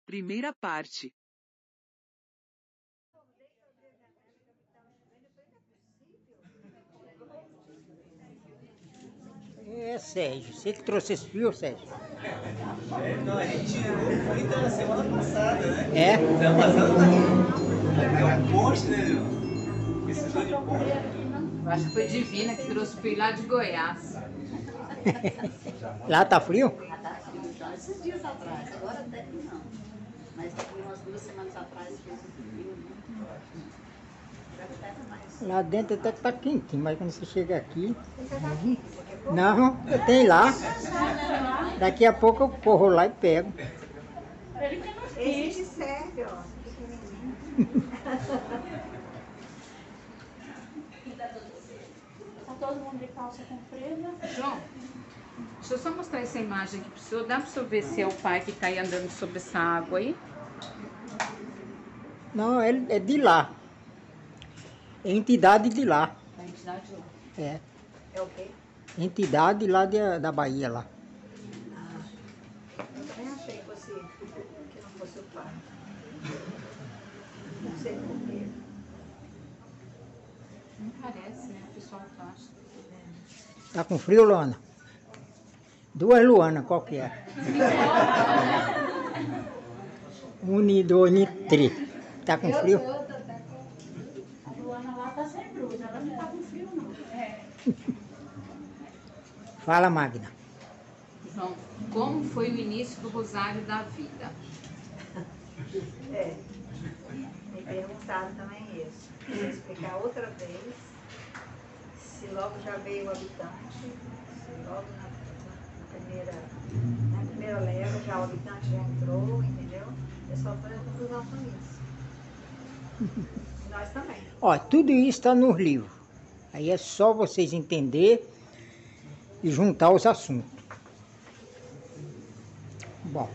Primeira parte. É, Sérgio, você que trouxe esse fio, Sérgio? Não, a gente tirou o fio da semana passada, né? É? Semana passada tá. É um poste, né, meu? Precisou de poste. Eu acho que foi Divina que trouxe o fio lá de Goiás. Lá tá frio? Tá frio, então, esses dias atrás, agora até que não. Mas foi umas 2 semanas atrás fez um frio muito forte. Lá dentro até que tá quentinho, mas quando você chega aqui... Não, tem lá. Daqui a pouco eu corro lá e pego. Esse serve, ó, pequenininho. Tá todo mundo de calça comprida. João, deixa eu só mostrar essa imagem aqui pro senhor. Dá pro senhor ver se é o pai que tá aí andando sobre essa água aí? Não, é de lá. É entidade de lá. Da entidade lá. É. É o quê? Entidade lá da Bahia, lá. Eu também achei que não fosse o pai. Não sei porquê. Não parece, né? O pessoal acha. Tá com frio, Luana? 2 Luana, qual que é? 1 e 2 e 3. Tá com frio? A Luana lá tá sem blusa, ela não tá com frio não. Fala, Magna. João, como foi o início do Rosário da Vida? Me perguntaram também isso. Vou explicar outra vez. Se logo já veio o habitante, se logo na primeira leva já o habitante já entrou, entendeu? Eu só estou em conclusão com isso. E nós também. Ó, tudo isso está nos livros. Aí é só vocês entenderem e juntar os assuntos. Bom,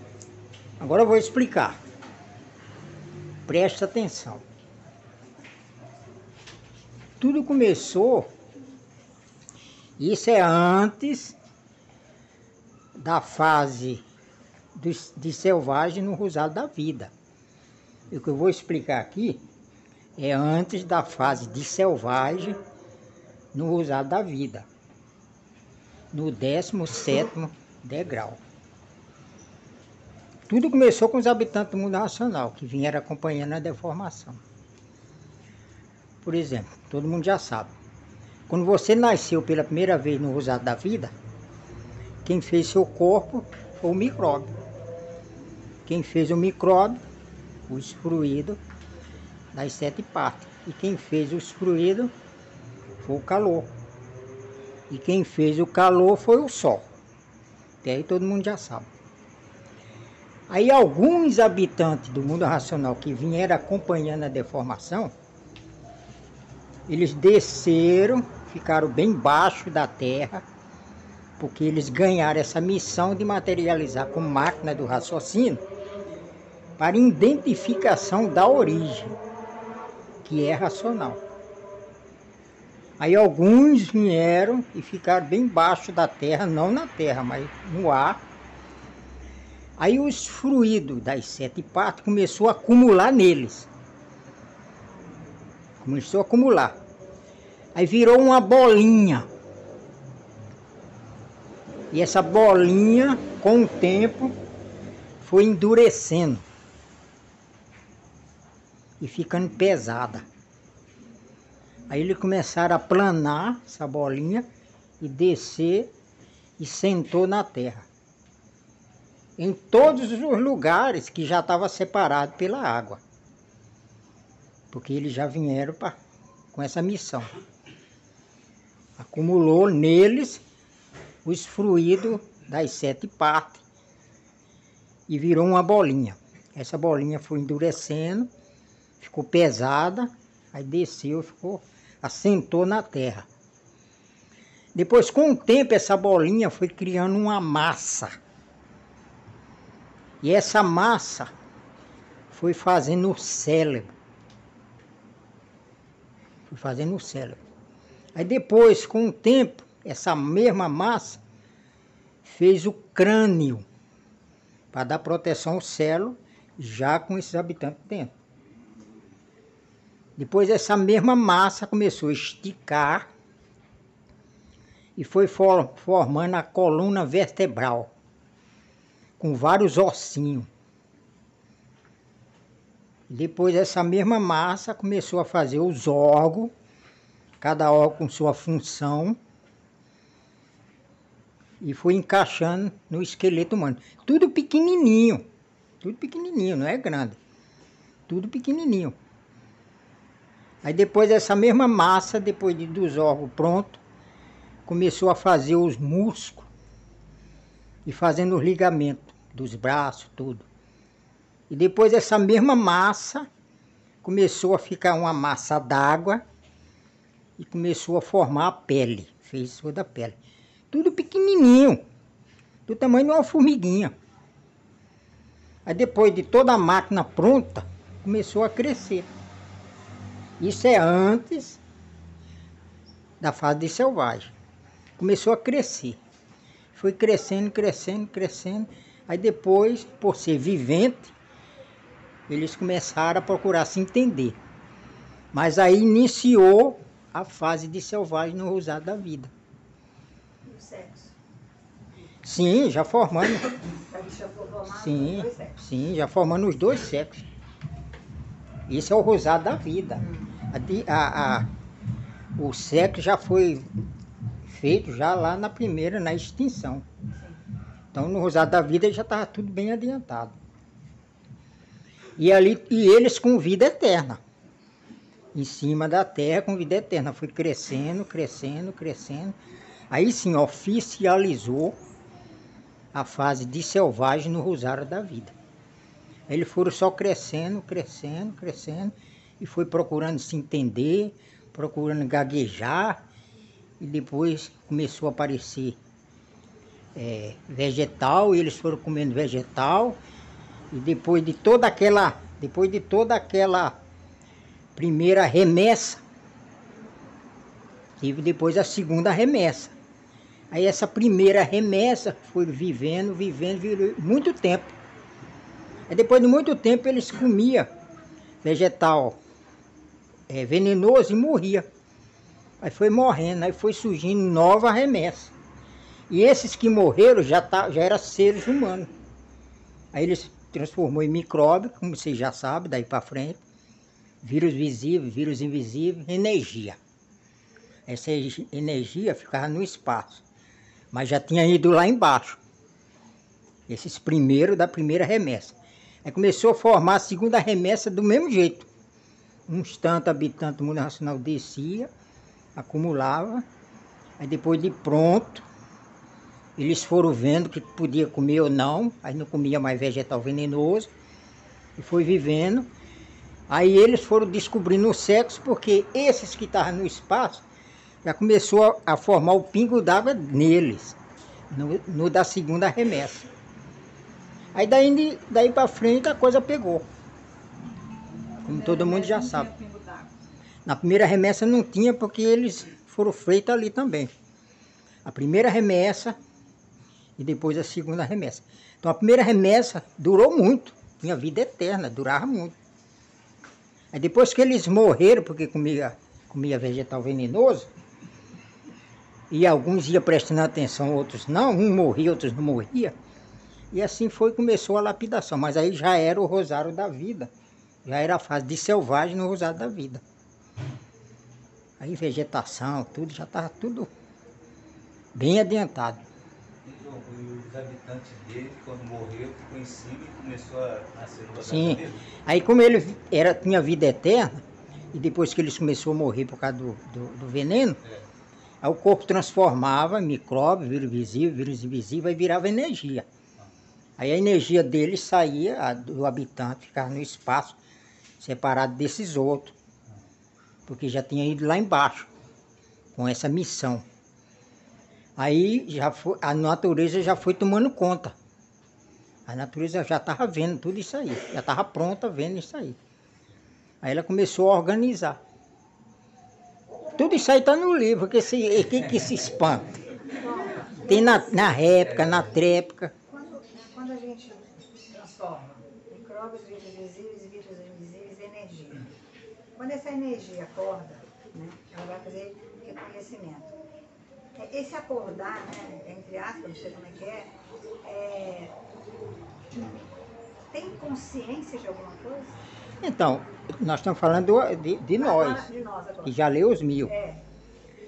agora eu vou explicar. Presta atenção. Tudo começou, isso é antes da fase de selvagem no Rosário da Vida. E o que eu vou explicar aqui é antes da fase de selvagem no Rosário da Vida, no 17º degrau. Tudo começou com os habitantes do mundo racional, que vieram acompanhando a deformação. Por exemplo, todo mundo já sabe, quando você nasceu pela primeira vez no Rosário da Vida, quem fez seu corpo foi o micróbio. Quem fez o micróbio, os fluidos das 7 partes. E quem fez os fluidos foi o calor. E quem fez o calor foi o sol. Até aí todo mundo já sabe. Aí alguns habitantes do mundo racional que vieram acompanhando a deformação, eles desceram, ficaram bem baixo da terra, porque eles ganharam essa missão de materializar com máquina do raciocínio para identificação da origem, que é racional. Aí alguns vieram e ficaram bem baixo da terra, não na terra, mas no ar. Aí os fluidos das 7 partes começou a acumular neles. Começou a acumular. Aí virou uma bolinha. E essa bolinha, com o tempo, foi endurecendo. E ficando pesada. Aí eles começaram a planar essa bolinha e descer e sentou na terra. Em todos os lugares que já estava separado pela água. Porque eles já vieram com essa missão. Acumulou neles os fluidos das 7 partes e virou uma bolinha. Essa bolinha foi endurecendo, ficou pesada, aí desceu, assentou na terra. Depois, com o tempo, essa bolinha foi criando uma massa. E essa massa foi fazendo o cérebro. Foi fazendo o cérebro. Aí depois, com o tempo, essa mesma massa fez o crânio para dar proteção ao cérebro já com esses habitantes dentro. Depois essa mesma massa começou a esticar e foi formando a coluna vertebral, com vários ossinhos. Depois essa mesma massa começou a fazer os órgãos, cada órgão com sua função, e foi encaixando no esqueleto humano. Tudo pequenininho, não é grande, tudo pequenininho. Aí depois essa mesma massa, depois dos órgãos prontos, começou a fazer os músculos e fazendo os ligamentos dos braços, tudo. E depois essa mesma massa começou a ficar uma massa d'água e começou a formar a pele, fez toda a pele. Tudo pequenininho, do tamanho de uma formiguinha. Aí depois de toda a máquina pronta, começou a crescer. Isso é antes da fase de selvagem. Começou a crescer. Foi crescendo, crescendo, crescendo. Aí depois, por ser vivente, eles começaram a procurar se entender. Mas aí iniciou a fase de selvagem no Rosado da Vida. E o sexo? Sim, já formando. A bicha foi formada Sim, com dois sexos. sim, já formando os dois sexos. Isso é o Rosado da Vida. O sexo já foi feito já lá na primeira, na extinção. Então no Rosado da Vida já estava tudo bem adiantado. E eles com vida eterna. Em cima da terra com vida eterna. Foi crescendo, crescendo, crescendo. Aí sim oficializou a fase de selvagem no Rosário da Vida. Eles foram só crescendo, crescendo, crescendo. E foi procurando se entender, procurando gaguejar. E depois começou a aparecer vegetal. E eles foram comendo vegetal. E depois de toda aquela primeira remessa, teve depois a segunda remessa. Aí essa primeira remessa foi vivendo muito tempo. Aí depois de muito tempo eles comiam vegetal venenoso e morria. Aí foi morrendo, aí foi surgindo nova remessa. E esses que morreram já eram seres humanos. Aí eles transformou em micróbio, como vocês já sabem, daí para frente. Vírus visível, vírus invisível, energia. Essa energia ficava no espaço, mas já tinha ido lá embaixo. Esses primeiros da primeira remessa. Aí começou a formar a segunda remessa do mesmo jeito. Uns tantos habitantes do mundo racional descia, acumulava. Aí depois de pronto, eles foram vendo que podia comer ou não. Aí não comia mais vegetal venenoso. E foi vivendo. Aí eles foram descobrindo o sexo, porque esses que estavam no espaço já começou a formar o pingo d'água neles, no da segunda remessa. Aí daí para frente a coisa pegou, como todo mundo já sabe. Na primeira remessa não tinha, porque eles foram feitos ali também. A primeira remessa e depois a segunda remessa. Então a primeira remessa durou muito, tinha vida eterna, durava muito. Aí depois que eles morreram, porque comia vegetal venenoso, e alguns iam prestando atenção, outros não, uns morriam, outros não morriam, e assim começou a lapidação. Mas aí já era o Rosário da Vida, já era a fase de selvagem no Rosário da Vida. Aí vegetação, tudo, já estava tudo bem adiantado. Então, os habitantes dele, quando morreu, ficou em cima e começou a nascer no Rosário Sim, da Vida? aí como ele tinha vida eterna, e depois que eles começaram a morrer por causa do veneno, aí o corpo transformava em micróbio, vírus visível, vírus invisível, e virava energia. Aí a energia dele saía, do habitante, ficava no espaço, separado desses outros, porque já tinha ido lá embaixo, com essa missão. Aí a natureza já foi tomando conta. A natureza já estava vendo tudo isso aí, já estava pronta vendo isso aí. Aí ela começou a organizar. Tudo isso aí está no livro, que se espanta. Tem na réplica, na tréplica. Quando a gente transforma micróbios quando essa energia acorda, né, ela vai fazer reconhecimento. Esse acordar, né, entre aspas, não sei como é que tem consciência de alguma coisa? Então, nós estamos falando de nós, De nós agora. que já leu os 1000.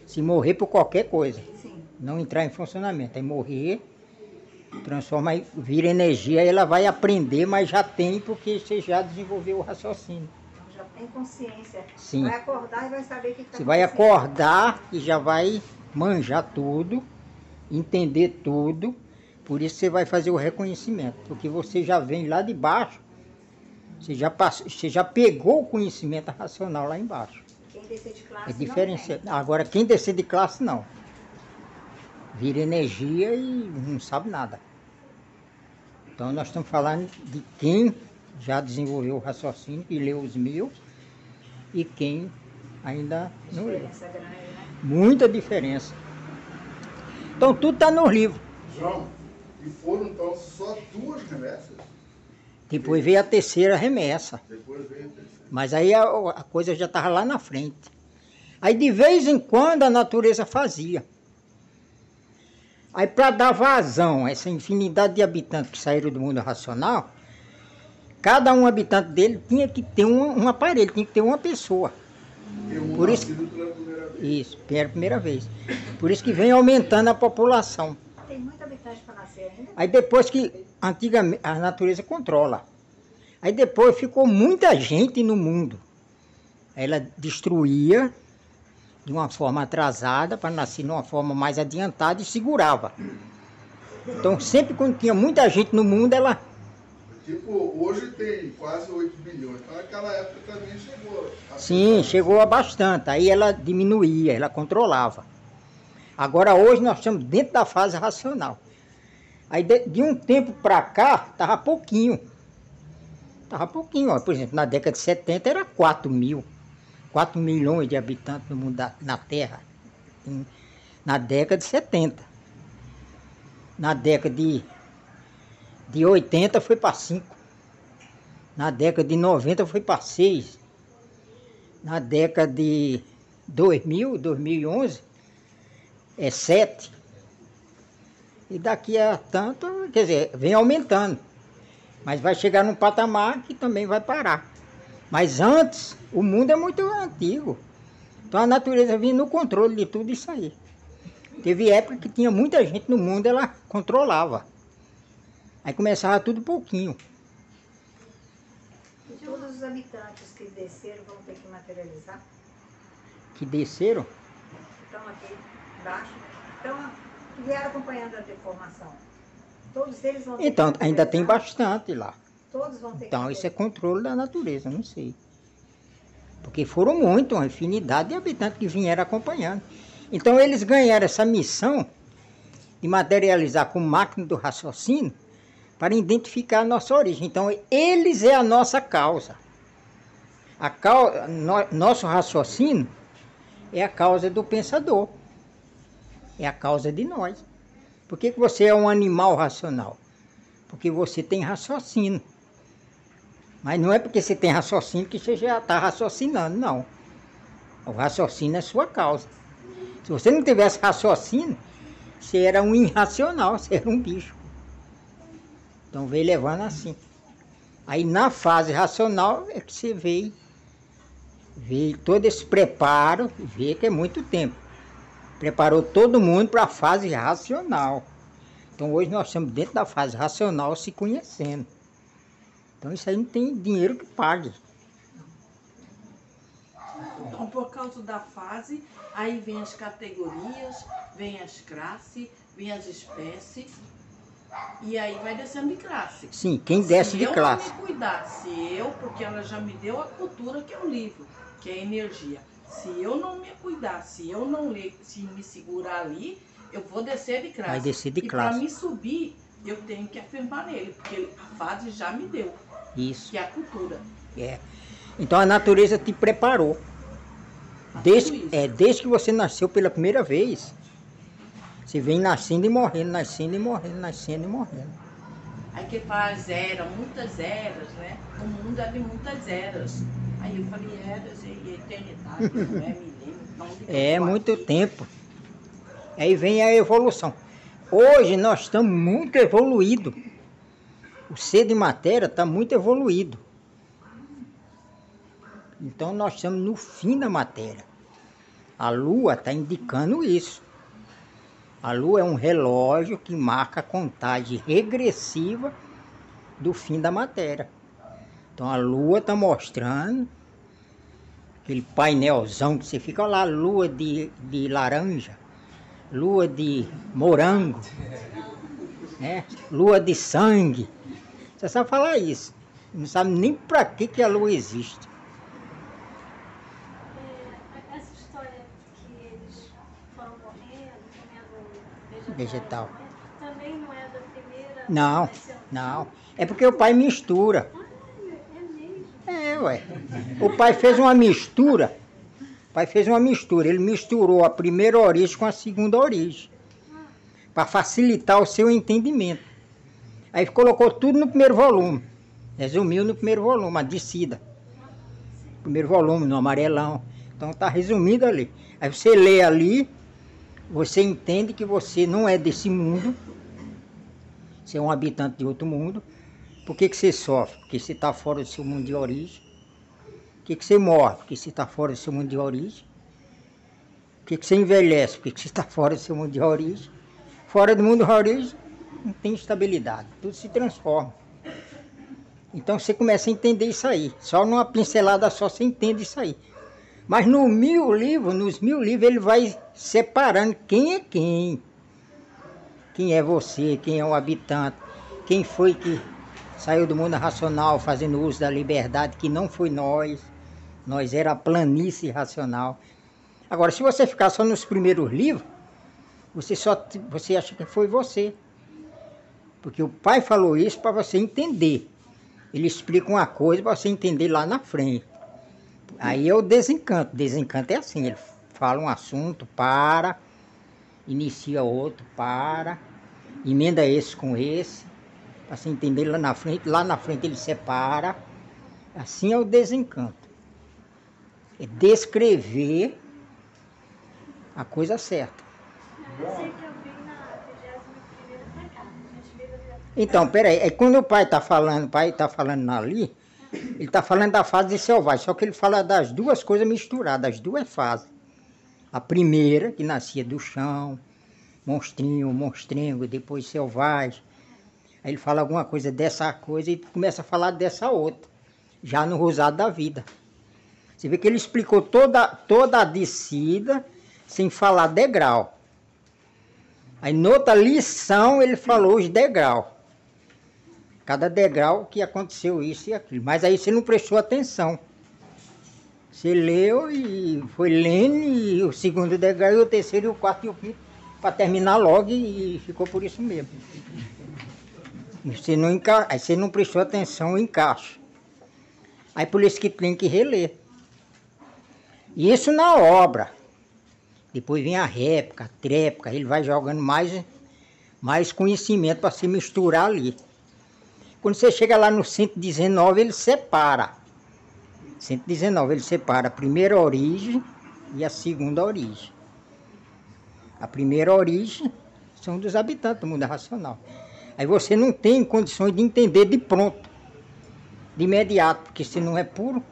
Se morrer por qualquer coisa, Sim. não entrar em funcionamento, aí morrer, transforma, vira energia, ela vai aprender, mas já tem, porque você já desenvolveu o raciocínio. Então já tem consciência. Sim. Vai acordar e vai saber o que está Você vai acordar e já vai manjar tudo, entender tudo, por isso você vai fazer o reconhecimento, porque você já vem lá de baixo, você já pegou o conhecimento racional lá embaixo. Quem descer de classe É diferenciado. Agora, quem descer de classe, não. Vira energia e não sabe nada. Então, nós estamos falando de quem já desenvolveu o raciocínio, que leu os 1000, e quem ainda não leu. Diferença grande, né? Muita diferença. Então, tudo está no livro. João, e foram então só 2 remessas? Depois veio a terceira remessa. Depois veio a terceira. Mas aí a coisa já estava lá na frente. Aí de vez em quando a natureza fazia. Aí para dar vazão a essa infinidade de habitantes que saíram do mundo racional, cada um habitante dele tinha que ter um aparelho, tinha que ter uma pessoa. E um Por isso- nascido pela primeira vez. Isso, pela primeira vez. Por isso que vem aumentando a população. Tem muito habitante para nascer ainda? Aí depois que antigamente a natureza controla. Aí depois ficou muita gente no mundo. Ela destruía de uma forma atrasada para nascer de uma forma mais adiantada e segurava. Então sempre quando tinha muita gente no mundo, ela... Tipo, hoje tem quase 8 bilhões. Então naquela época também chegou. Sim, chegou a bastante. Aí ela diminuía, ela controlava. Agora hoje nós estamos dentro da fase racional. Aí de um tempo para cá, estava pouquinho. Estava pouquinho, ó. Por exemplo, na década de 70 era 4 milhões de habitantes no mundo, na Terra. Na década de 70. Na década de 80 foi para 5. Na década de 90 foi para 6. Na década de 2011, é 7. E daqui a tanto, quer dizer, vem aumentando. Mas vai chegar num patamar que também vai parar. Mas antes, o mundo é muito antigo. Então a natureza vinha no controle de tudo isso aí. Teve época que tinha muita gente no mundo, ela controlava. Aí começava tudo pouquinho. E todos os habitantes que desceram vão ter que materializar? Que desceram. Estão aqui embaixo, que vieram acompanhando a deformação. Todos eles vão ter que Então, ainda tem materializar? bastante lá. Todos vão ter Então, que isso é controle da natureza, não sei. Porque foram muito, uma infinidade de habitantes que vieram acompanhando. Então, eles ganharam essa missão de materializar com máquina do raciocínio para identificar a nossa origem. Então, eles é a nossa causa. Nosso raciocínio é a causa do pensador. É a causa de nós. Por que você é um animal racional? Porque você tem raciocínio. Mas não é porque você tem raciocínio que você já está raciocinando, não. O raciocínio é sua causa. Se você não tivesse raciocínio, você era um irracional, você era um bicho. Então veio levando assim. Aí na fase racional é que você veio todo esse preparo, vê que é muito tempo. Preparou todo mundo para a fase racional. Então hoje nós estamos dentro da fase racional se conhecendo. Então isso aí não tem dinheiro que pague. Então, por causa da fase, aí vem as categorias, vem as classes, vem as espécies, e aí vai descendo de classe. Sim, quem desce de classe. Se eu não me cuidar, porque ela já me deu a cultura que é o livro, que é a energia. Se eu não me cuidar, se eu não ler, se me segurar ali, eu vou descer de classe. Vai descer de e classe. para me subir, eu tenho que afirmar nele, porque a fase já me deu, Isso. que é a cultura. É. Então a natureza te preparou. Desde que você nasceu pela primeira vez, você vem nascendo e morrendo, nascendo e morrendo, nascendo e morrendo. Aí que faz muitas eras, né? O mundo é de muitas eras. Aí eu falei, é eternidade, não é milênio. Não, É muito tempo. Aí vem a evolução. Hoje nós estamos muito evoluídos. O ser de matéria está muito evoluído. Então nós estamos no fim da matéria. A Lua está indicando isso. A Lua é um relógio que marca a contagem regressiva do fim da matéria. Então a Lua está mostrando aquele painelzão que você fica lá, lua de laranja, lua de morango, né? Lua de sangue. Você sabe falar isso. Não sabe nem para que a Lua existe. Essa história que eles foram morrendo, comendo Vegetal. também não é da primeira? Não, não. É porque o pai mistura. É mesmo? É, ué. O pai fez uma mistura. O pai fez uma mistura. Ele misturou a primeira origem com a segunda origem. Para facilitar o seu entendimento. Aí colocou tudo no primeiro volume. Resumiu no primeiro volume, a descida. Primeiro volume, no amarelão. Então está resumido ali. Aí você lê ali, você entende que você não é desse mundo. Você é um habitante de outro mundo. Por que você sofre? Porque você está fora do seu mundo de origem. Por que você morre? Porque você está fora do seu mundo de origem. Por que você envelhece? Porque você está fora do seu mundo de origem. Fora do mundo de origem, não tem estabilidade. Tudo se transforma. Então você começa a entender isso aí. Só numa pincelada só você entende isso aí. Mas nos 1000 livros, ele vai separando quem é quem. Quem é você, quem é o habitante. Quem foi que saiu do mundo racional fazendo uso da liberdade, que não foi nós. Nós era a planície racional. Agora, se você ficar só nos primeiros livros, você acha que foi você. Porque o pai falou isso para você entender. Ele explica uma coisa para você entender lá na frente. Aí é o desencanto. Desencanto é assim, ele fala um assunto, para, inicia outro, para, emenda esse com esse, para você entender lá na frente. Lá na frente ele separa. Assim é o desencanto. É descrever a coisa certa. Eu sei que eu vi na 21ª pra cá. Então, peraí, é quando o pai está falando ali, ele está falando da fase de selvagem, só que ele fala das duas coisas misturadas, as duas fases. A primeira, que nascia do chão, monstrinho, monstrengo, depois selvagem. Aí ele fala alguma coisa dessa coisa e começa a falar dessa outra, já no Rosado da Vida. Você vê que ele explicou toda a descida sem falar degrau. Aí noutra lição ele falou os degraus. Cada degrau que aconteceu isso e aquilo. Mas aí você não prestou atenção. Você leu e foi lendo, e o segundo degrau, e o terceiro, e o quarto e o quinto, para terminar logo, e ficou por isso mesmo. Aí você não prestou atenção no encaixe. Aí por isso que tem que reler. E isso na obra. Depois vem a réplica, a tréplica, ele vai jogando mais conhecimento para se misturar ali. Quando você chega lá no 119, ele separa. 119, ele separa a primeira origem e a segunda origem. A primeira origem são dos habitantes do mundo racional. Aí você não tem condições de entender de pronto, de imediato, porque você não é puro,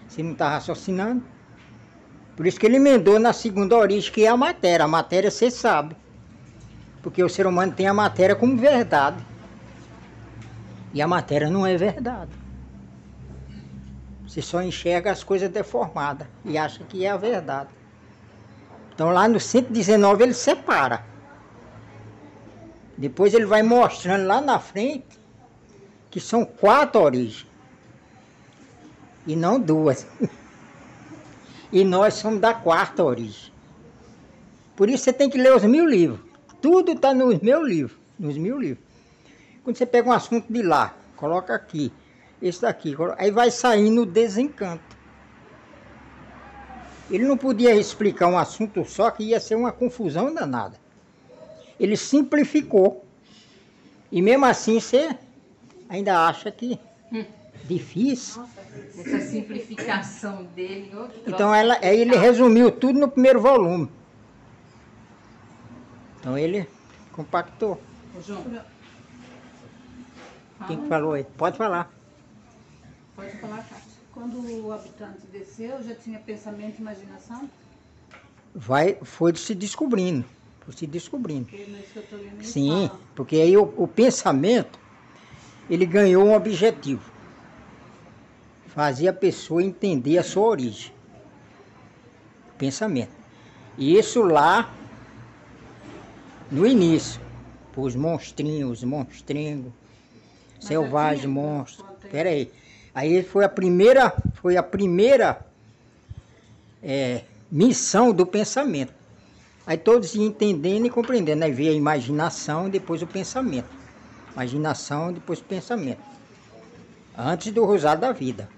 você não está raciocinando. Por isso que ele emendou na segunda origem, que é a matéria. A matéria você sabe. Porque o ser humano tem a matéria como verdade. E a matéria não é verdade. Você só enxerga as coisas deformadas e acha que é a verdade. Então lá no 119 ele separa. Depois ele vai mostrando lá na frente que são 4 origens. E não 2. E nós somos da 4ª origem. Por isso você tem que ler os 1000 livros. Tudo está nos meus livros. Nos 1000 livros. Quando você pega um assunto de lá, coloca aqui, esse daqui, aí vai saindo o desencanto. Ele não podia explicar um assunto só, que ia ser uma confusão danada. Ele simplificou. E mesmo assim você ainda acha que Difícil. Essa simplificação dele. Então aí ele resumiu tudo no primeiro volume. Então ele compactou. Ô, João, Quem falou aí? Pode falar. pode falar, Cátia. Quando o habitante desceu, já tinha pensamento e imaginação? Foi se descobrindo. Foi se descobrindo. Porque nisso que eu tô lendo, ele Sim, fala. porque aí o pensamento, ele ganhou um objetivo. Fazer a pessoa entender a sua origem. Pensamento. E isso lá, no início, os monstrinhos, os monstringos, selvagem, tinha, monstro. conta aí. Pera aí. Aí foi a primeira missão do pensamento. Aí todos iam entendendo e compreendendo. Aí veio a imaginação e depois o pensamento. Imaginação e depois o pensamento. Antes do Rosário da Vida.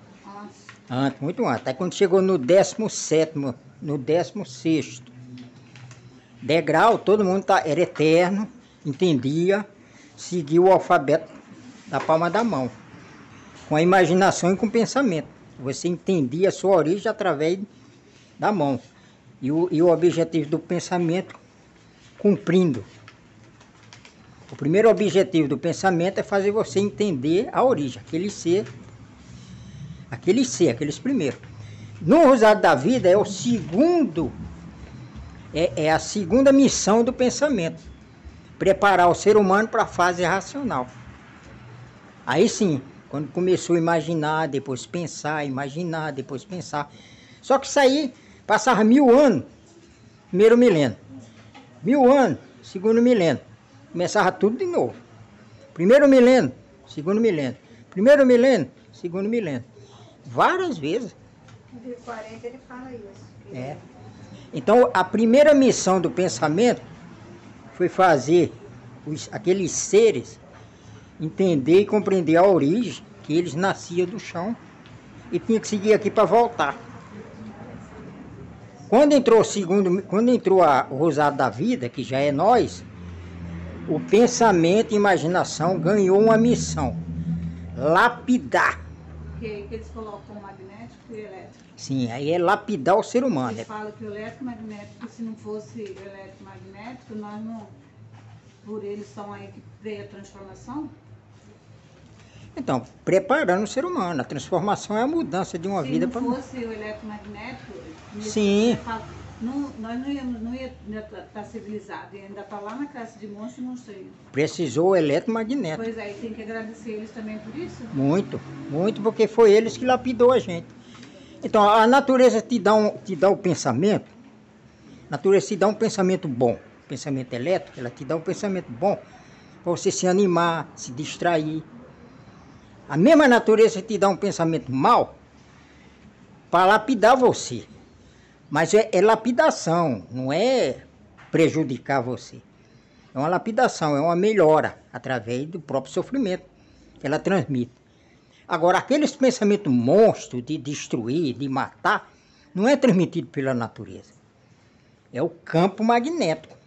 Antes, muito antes. Aí quando chegou no 17º, no 16º degrau, todo mundo era eterno, entendia, seguia o alfabeto da palma da mão. Com a imaginação e com o pensamento. Você entendia a sua origem através da mão. E o objetivo do pensamento, cumprindo. O primeiro objetivo do pensamento é fazer você entender a origem, aqueles primeiros. No Rosário da Vida é o segundo, é a segunda missão do pensamento. Preparar o ser humano para a fase racional. Aí sim, quando começou a imaginar, depois pensar, imaginar, depois pensar. Só que isso aí passava 1000 anos, primeiro milênio. 1000 anos, segundo milênio. Começava tudo de novo. Primeiro milênio, segundo milênio. Primeiro milênio, segundo milênio. Várias vezes. No livro 40 ele fala isso. É. Então a primeira missão do pensamento foi fazer aqueles seres entender e compreender a origem, que eles nasciam do chão e tinha que seguir aqui para voltar. Quando entrou o Rosário da Vida, que já é nós, o pensamento e imaginação ganhou uma missão: lapidar. Que eles colocam o magnético e o elétrico. Sim, aí é lapidar o ser humano. Eles falam que o eletromagnético, se não fosse o eletromagnético, nós não... Por eles são aí que veio a transformação? Então, preparando o ser humano. A transformação é a mudança de uma vida para Se não fosse o eletromagnético, Sim. nós não ia estar civilizado, ia ainda estar lá na classe de monstro e monstrinho. precisou o eletromagnético. Pois aí, tem que agradecer eles também por isso? Muito, muito, porque foi eles que lapidou a gente. Então, a natureza te dá o pensamento, a natureza te dá um pensamento bom, pensamento elétrico, ela te dá um pensamento bom para você se animar, se distrair. A mesma natureza te dá um pensamento mau para lapidar você. Mas é lapidação, não é prejudicar você. É uma lapidação, é uma melhora através do próprio sofrimento que ela transmite. Agora, aqueles pensamentos monstros de destruir, de matar, não é transmitido pela natureza. É o campo magnético.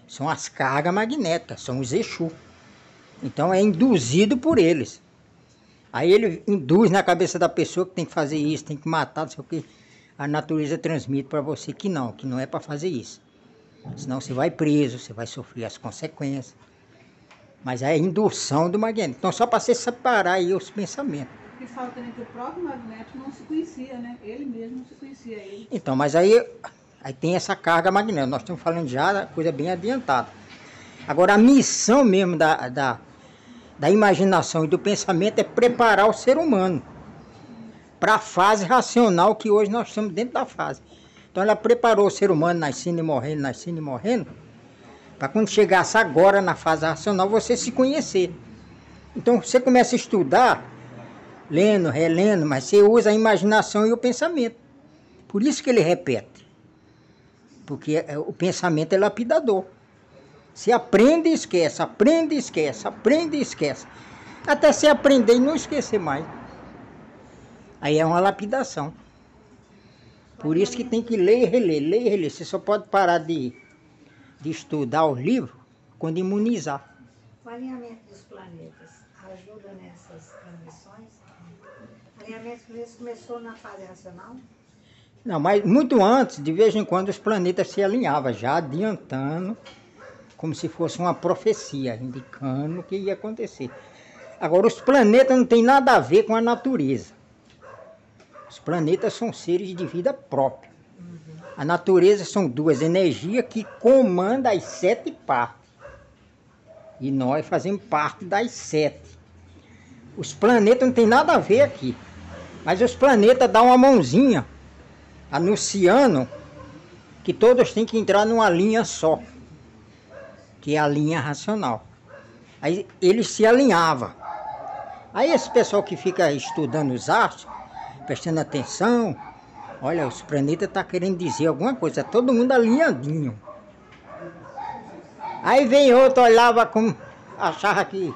São as cargas magnéticas, são os Exu. Então é induzido por eles. Aí ele induz na cabeça da pessoa que tem que fazer isso, tem que matar, não sei o quê. A natureza transmite para você que não é para fazer isso. Senão você vai preso, você vai sofrer as consequências. Mas é a indução do magnético. Então só para você separar aí os pensamentos. E fala também que o próprio magnético não se conhecia, né? Ele mesmo não se conhecia. Ele. Então, mas aí tem essa carga magnética. Nós estamos falando já da coisa bem adiantada. Agora a missão mesmo da imaginação e do pensamento é preparar o ser humano para a fase racional que hoje nós estamos dentro da fase. Então ela preparou o ser humano nascendo e morrendo, para quando chegasse agora na fase racional você se conhecer. Então você começa a estudar, lendo, relendo, mas você usa a imaginação e o pensamento. Por isso que ele repete. Porque o pensamento é lapidador. Você aprende e esquece, aprende e esquece, aprende e esquece. Até você aprender e não esquecer mais. Aí é uma lapidação. Por isso que tem que ler e reler, ler e reler. Você só pode parar de estudar os livros quando imunizar. O alinhamento dos planetas ajuda nessas transmissões? O alinhamento começou na fase racional? Não, mas muito antes, de vez em quando, os planetas se alinhavam, já adiantando, como se fosse uma profecia, indicando o que ia acontecer. Agora, os planetas não têm nada a ver com a natureza. Os planetas são seres de vida própria. A natureza são duas energias que comandam as 7 partes. E nós fazemos parte das 7. Os planetas não têm nada a ver aqui. Mas os planetas dão uma mãozinha, anunciando que todos têm que entrar numa linha só, que é a linha racional. Aí eles se alinhavam. Aí esse pessoal que fica estudando os astros, prestando atenção, olha, os planetas estão querendo dizer alguma coisa, todo mundo alinhadinho. Aí vem outro, olhava como, achava que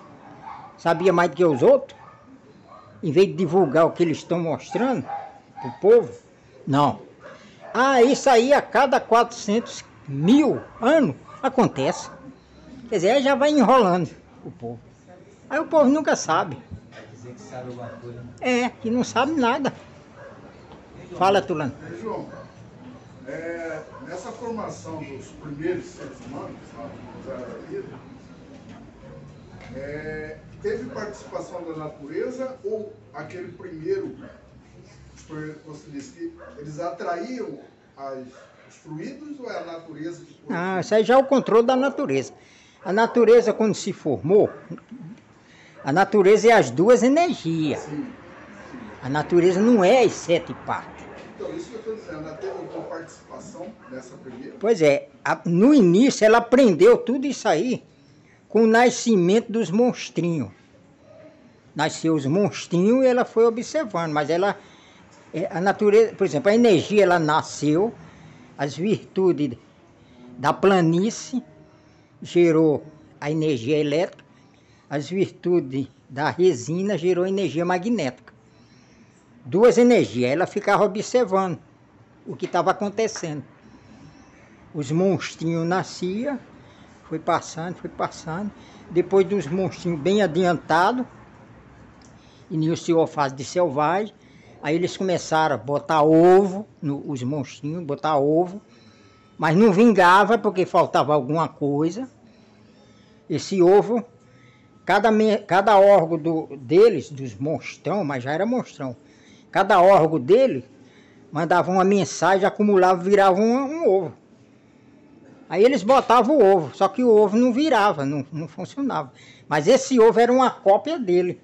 sabia mais do que os outros, em vez de divulgar o que eles estão mostrando para o povo, não. Ah, isso aí a cada 400.000 anos acontece. Quer dizer, aí já vai enrolando o povo. Aí o povo nunca sabe. Dizer que sabe alguma coisa. É, que não sabe nada. Fala, Tulano. João, nessa formação dos primeiros seres humanos, na vida, teve participação da natureza ou aquele primeiro, você disse que eles atraíam os fluidos ou é a natureza que... Ah, isso aí já é o controle da natureza. A natureza, quando se formou, a natureza é as duas energias. Sim. A natureza não é as 7 partes. Então, isso que eu estou dizendo, ela teve alguma participação nessa primeira? Pois é, no início ela aprendeu tudo isso aí com o nascimento dos monstrinhos. Nasceu os monstrinhos e ela foi observando, mas ela, a natureza, por exemplo, a energia ela nasceu, as virtudes da planície gerou a energia elétrica, as virtudes da resina gerou energia magnética. Duas energias, ela ficava observando o que estava acontecendo. Os monstrinhos nasciam, foi passando, depois dos monstrinhos bem adiantados, iniciou a fase de selvagem, aí eles começaram a botar ovo, os monstrinhos, botar ovo, mas não vingava porque faltava alguma coisa. Esse ovo, cada órgão deles, dos monstrão, mas já era monstrão, cada órgão dele mandava uma mensagem, acumulava, virava um ovo. Aí eles botavam o ovo, só que o ovo não virava, não funcionava. Mas esse ovo era uma cópia dele,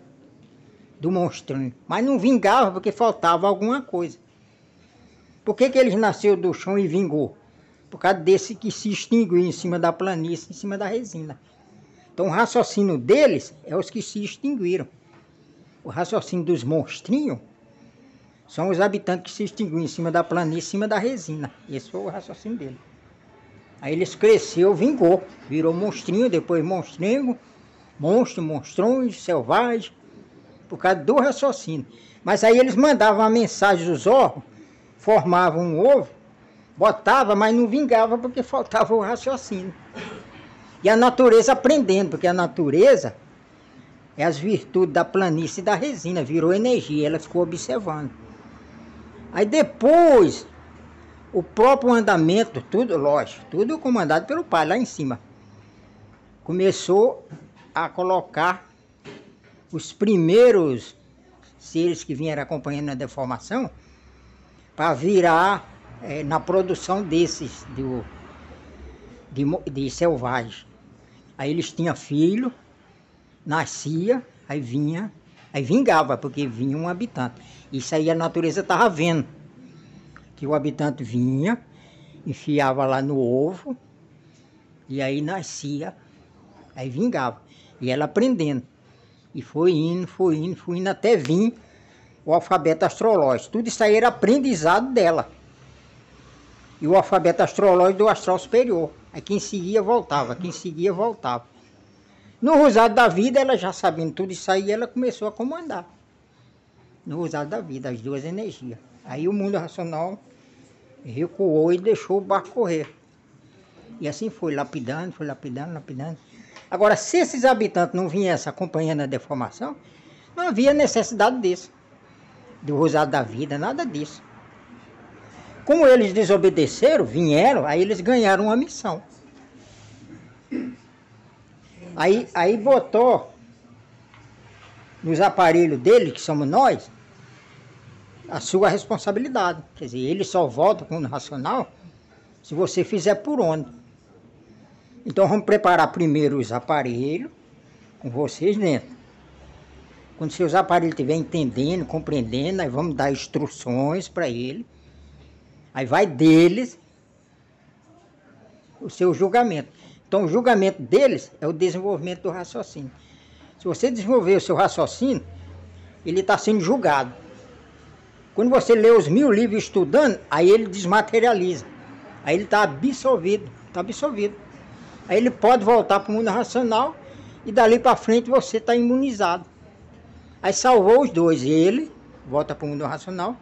do monstrinho. Mas não vingava porque faltava alguma coisa. Por que que eles nasceram do chão e vingou? Por causa desse que se extinguiu em cima da planície, em cima da resina. Então o raciocínio deles é os que se extinguiram. O raciocínio dos monstrinhos são os habitantes que se extinguiram em cima da planície, em cima da resina. Esse foi o raciocínio dele. Aí eles cresceu, vingou, virou monstrinho, depois monstrengo, monstro, monstrões, selvagem, por causa do raciocínio. Mas aí eles mandavam a mensagem dos órgãos, formavam um ovo, botava, mas não vingava porque faltava o raciocínio. E a natureza aprendendo, porque a natureza é as virtudes da planície e da resina, virou energia, ela ficou observando. Aí depois, o próprio andamento, tudo, lógico, tudo comandado pelo pai, lá em cima, começou a colocar os primeiros seres que vieram acompanhando a deformação para virar na produção desses de selvagem. Aí eles tinham filho, nascia, aí vingava, porque vinha um habitante. Isso aí a natureza estava vendo, que o habitante vinha, enfiava lá no ovo, e aí nascia, aí vingava. E ela aprendendo. E foi indo, até vir o alfabeto astrológico. Tudo isso aí era aprendizado dela. E o alfabeto astrológico do astral superior. Aí quem seguia voltava, No Rosário da Vida, ela já sabendo tudo isso aí, ela começou a comandar. No Rosário da Vida, as duas energias. Aí o mundo racional recuou e deixou o barco correr. E assim foi lapidando. Agora, se esses habitantes não viessem acompanhando a deformação, não havia necessidade disso, do rosário da vida, nada disso. Como eles desobedeceram, vieram, aí eles ganharam uma missão. Aí botou nos aparelhos dele, que somos nós, a sua responsabilidade. Quer dizer, ele só volta com o racional se você fizer por onde. Então vamos preparar primeiro os aparelhos com vocês dentro. Quando seus aparelhos estiverem entendendo, compreendendo, aí vamos dar instruções para ele. Aí vai deles o seu julgamento. Então o julgamento deles é o desenvolvimento do raciocínio. Se você desenvolver o seu raciocínio, ele está sendo julgado. Quando você lê os 1000 livros estudando, aí ele desmaterializa. Aí ele está absolvido, Aí ele pode voltar para o mundo racional e dali para frente você está imunizado. Aí salvou os dois, ele volta para o mundo racional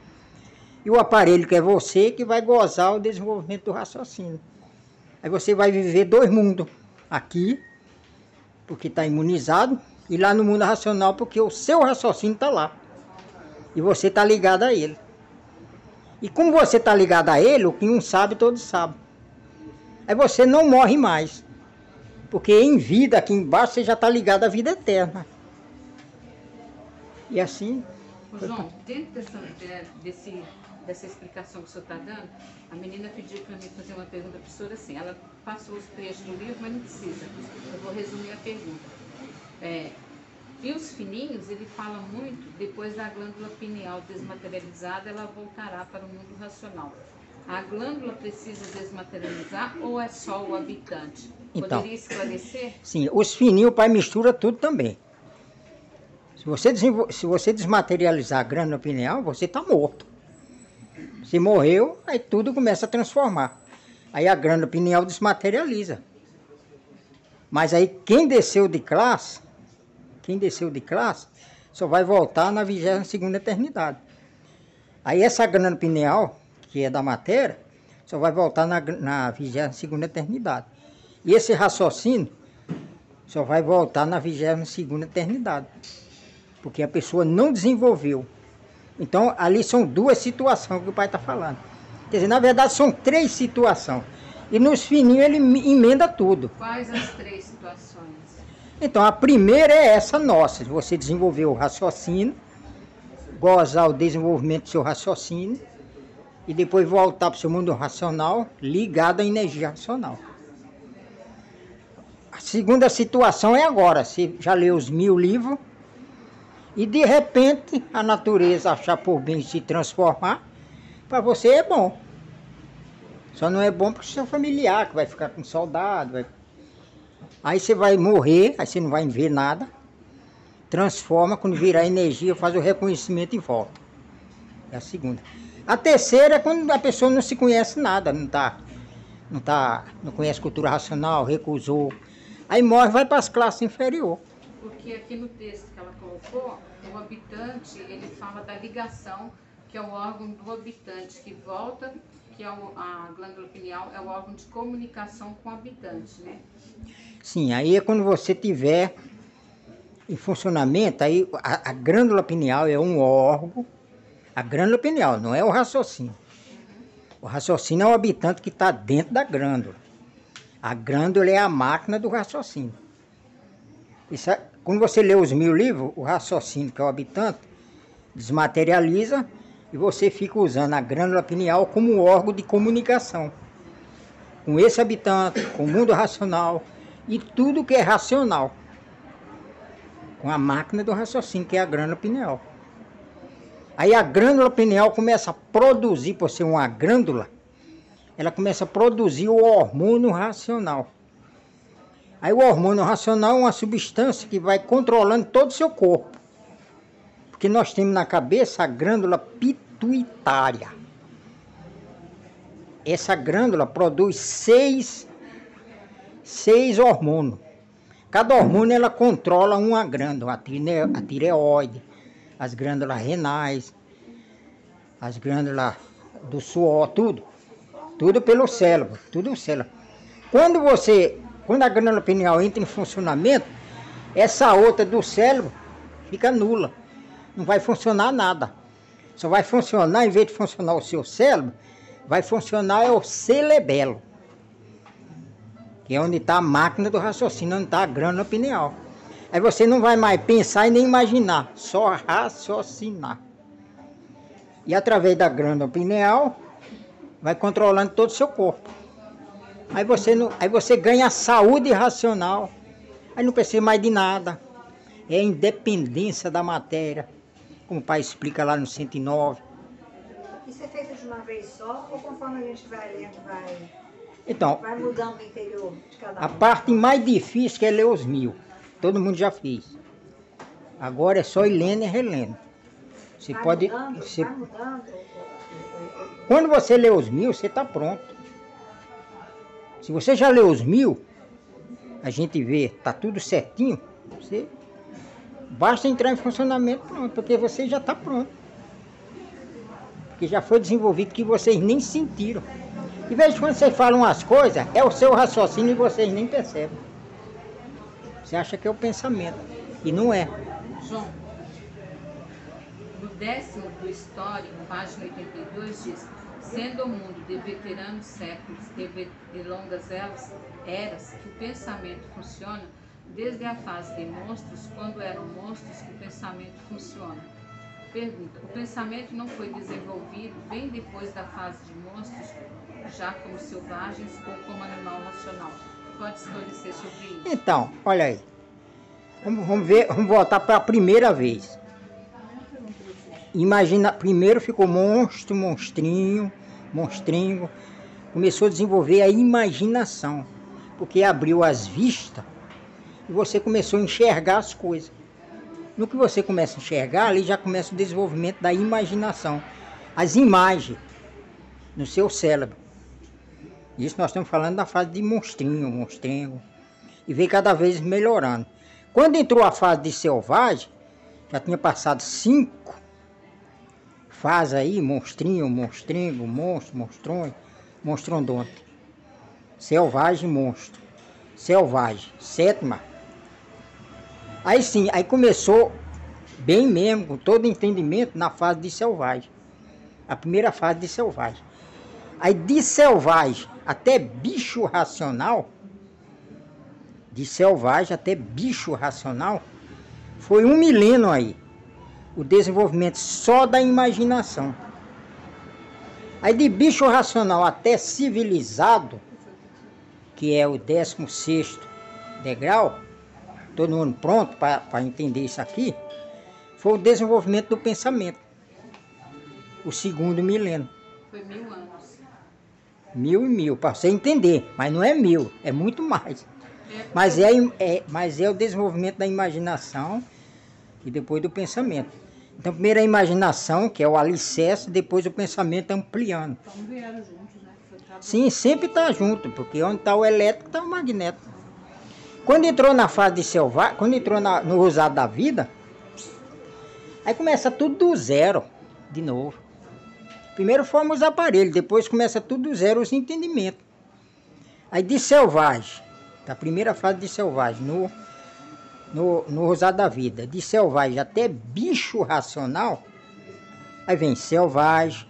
e o aparelho que é você que vai gozar o desenvolvimento do raciocínio. Aí você vai viver 2 mundos, aqui, porque está imunizado, e lá no mundo racional, porque o seu raciocínio está lá. E você está ligado a ele. E como você está ligado a ele, o que um sabe, todos sabem. Aí você não morre mais. Porque em vida, aqui embaixo, você já está ligado à vida eterna. E assim... Ô, João, dentro dessa explicação que o senhor está dando, a menina pediu para mim fazer uma pergunta para o senhor assim. Ela passou os trechos do livro, mas não precisa. Eu vou resumir a pergunta. E os fininhos, ele fala muito, depois da glândula pineal desmaterializada, ela voltará para o mundo racional. A glândula precisa desmaterializar ou é só o habitante? Então, poderia esclarecer? Sim, os fininhos, o pai mistura tudo também. Se você desmaterializar a glândula pineal, você está morto. Se morreu, aí tudo começa a transformar. Aí a glândula pineal desmaterializa. Mas aí quem desceu de classe, só vai voltar na 22ª eternidade. Aí essa glândula pineal, que é da matéria, só vai voltar na 22ª eternidade. E esse raciocínio só vai voltar na 22ª eternidade. Porque a pessoa não desenvolveu. Então, ali são 2 situações que o pai está falando. Quer dizer, na verdade, são 3 situações. E nos fininhos ele emenda tudo. Quais as 3 situações? Então, a primeira é essa nossa. Você desenvolver o raciocínio, gozar o desenvolvimento do seu raciocínio, e depois voltar para o seu mundo racional, ligado à energia racional. A segunda situação é agora. Você já leu os 1000 livros, e de repente a natureza achar por bem se transformar, para você é bom. Só não é bom para o seu familiar, que vai ficar com saudade. Aí você vai morrer, aí você não vai ver nada. Transforma, quando virar energia, faz o reconhecimento e volta. É a segunda. A terceira é quando a pessoa não se conhece nada, não conhece cultura racional, recusou. Aí morre e vai para as classes inferiores. Porque aqui no texto que ela colocou, o habitante, ele fala da ligação, que é o órgão do habitante, que volta, que é a glândula pineal, é o órgão de comunicação com o habitante, né? Sim, aí é quando você tiver em funcionamento, aí a glândula pineal é um órgão, a glândula pineal, não é o raciocínio. O raciocínio é o habitante que está dentro da glândula. A glândula é a máquina do raciocínio. Isso é, quando você lê os 1000 livros, o raciocínio, que é o habitante, desmaterializa e você fica usando a glândula pineal como órgão de comunicação com esse habitante, com o mundo racional e tudo que é racional, com a máquina do raciocínio, que é a glândula pineal. Aí a glândula pineal começa a produzir, por ser uma glândula, ela começa a produzir o hormônio racional. Aí o hormônio racional é uma substância que vai controlando todo o seu corpo. Porque nós temos na cabeça a glândula pituitária. Essa glândula produz 6 hormônios. Cada hormônio ela controla uma glândula, a tireoide, as glândulas renais, as glândulas do suor, tudo pelo cérebro, tudo o cérebro. Quando você quando a glândula pineal entra em funcionamento, essa outra do cérebro fica nula. Não vai funcionar nada. Só vai funcionar, em vez de funcionar o seu cérebro, vai funcionar o cerebelo, que é onde está a máquina do raciocínio, onde está a glândula pineal. Aí você não vai mais pensar e nem imaginar, só raciocinar. E através da glândula pineal, vai controlando todo o seu corpo. Aí você ganha saúde racional. Aí não precisa mais de nada. É a independência da matéria, como o pai explica lá no 109. Isso é feito de uma vez só ou conforme a gente vai lendo, Então, vai mudando o interior de cada um? a parte mais difícil que é ler os 1000. Todo mundo já fez. Agora é só ir lendo e relendo. Você Vai pode. mudando, Você, vai mudando. quando você lê os 1000, você está pronto. Se você já leu os 1000, a gente vê, tá tudo certinho, você basta entrar em funcionamento, pronto, porque você já está pronto. Porque já foi desenvolvido que vocês nem sentiram. De vez em quando vocês falam umas coisas, é o seu raciocínio e vocês nem percebem. Você acha que é o pensamento, e não é. João, no 10º do histórico, página 82, diz: sendo o mundo de veteranos séculos e longas eras, que o pensamento funciona, desde a fase de monstros, quando eram monstros que o pensamento funciona. Pergunta: o pensamento não foi desenvolvido bem depois da fase de monstros, já como selvagens ou como animal racional? Pode esclarecer sobre isso? Então, olha aí. Vamos voltar para a primeira vez. Imagina, primeiro ficou monstro, monstrinho. Começou a desenvolver a imaginação, porque abriu as vistas e você começou a enxergar as coisas. No que você começa a enxergar, ali já começa o desenvolvimento da imaginação. As imagens no seu cérebro. Isso nós estamos falando da fase de monstrinho. E veio cada vez melhorando. Quando entrou a fase de selvagem, já tinha passado 5 fases aí, monstrinho, monstrengo, monstro, monstronho, monstrondonte. Selvagem, monstro. Selvagem, 7ª. Aí sim, aí começou bem mesmo, com todo entendimento, na fase de selvagem. A primeira fase de selvagem. Aí de selvagem até bicho racional, foi 1 milênio aí. O desenvolvimento só da imaginação. Aí de bicho racional até civilizado, que é o 16º degrau, todo mundo pronto para entender isso aqui, foi o desenvolvimento do pensamento. O 2º milênio. Foi 1000 anos. 1000, para você entender, mas não é 1000, é muito mais. Mas é o desenvolvimento da imaginação e depois do pensamento. Então, primeiro a imaginação, que é o alicerce, depois o pensamento ampliando. Então vieram juntos, né? Sim, sempre está junto, porque onde está o elétrico está o magnético. Quando entrou na fase de selvagem, quando entrou no rosado da vida, aí começa tudo do zero, de novo. Primeiro formam os aparelhos, depois começa tudo do zero, os entendimentos. Aí de selvagem, da primeira fase de selvagem, no rosado da vida, de selvagem até bicho racional, aí vem selvagem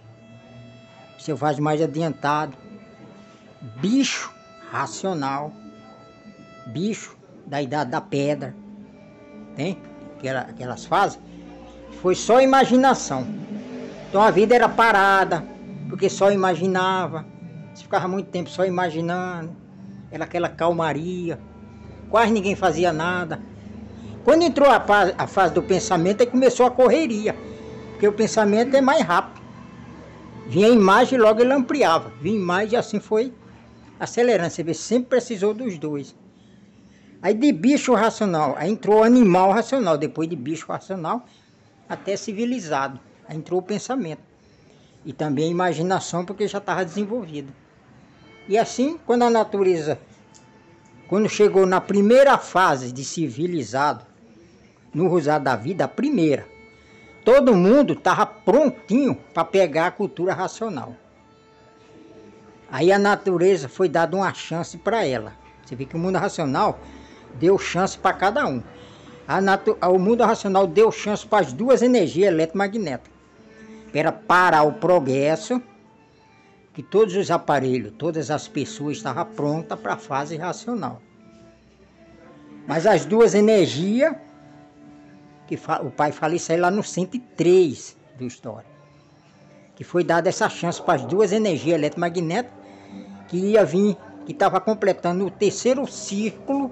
mais adiantado, bicho racional, bicho da idade da pedra, tem? Aquelas fases, foi só imaginação. Então a vida era parada, porque só imaginava, você ficava muito tempo só imaginando, era aquela calmaria, quase ninguém fazia nada. Quando entrou a fase do pensamento, aí começou a correria, porque o pensamento é mais rápido. Vinha a imagem e logo ele ampliava, vinha a imagem e assim foi acelerando. Você vê, sempre precisou dos dois. Aí de bicho racional, aí entrou animal racional, depois de bicho racional até civilizado. Aí entrou o pensamento. E também a imaginação, porque já estava desenvolvida. E assim, quando a natureza, quando chegou na primeira fase de civilizado, no rosado da vida, a primeira, todo mundo estava prontinho para pegar a cultura racional. Aí a natureza foi dada uma chance para ela. Você vê que o mundo racional deu chance para cada um. O mundo racional deu chance para as duas energias eletromagnéticas. Para parar o progresso, que todos os aparelhos, todas as pessoas estavam prontas para a fase racional. Mas as duas energias, que o pai fala isso aí lá no 103 do História, que foi dada essa chance para as duas energias eletromagnéticas, que ia vir, que estava completando o terceiro círculo,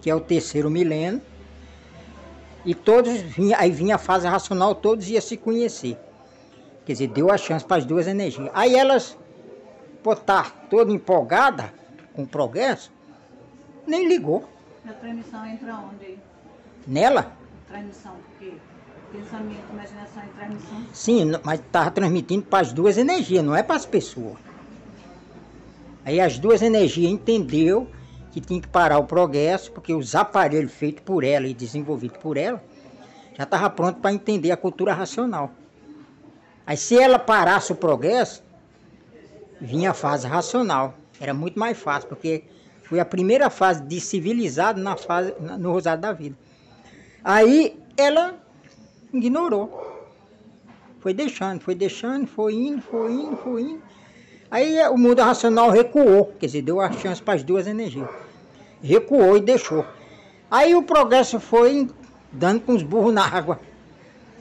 que é o terceiro milênio, e todos aí vinha a fase racional, todos iam se conhecer. Quer dizer, deu a chance para as duas energias. Aí elas, por estar toda empolgada com o progresso, nem ligou. A transmissão entra onde? Nela? Transmissão, porque pensamento, imaginação e transmissão. Sim, mas estava transmitindo para as duas energias, não é para as pessoas. Aí as duas energias entendeu que tinha que parar o progresso, porque os aparelhos feitos por ela e desenvolvidos por ela já estavam prontos para entender a cultura racional. Aí se ela parasse o progresso, vinha a fase racional. Era muito mais fácil, porque foi a primeira fase de civilizado no Rosário da Vida. Aí ela ignorou. Foi deixando, foi indo. Aí o mundo racional recuou, quer dizer, deu a chance para as duas energias. Recuou e deixou. Aí o progresso foi dando com os burros na água.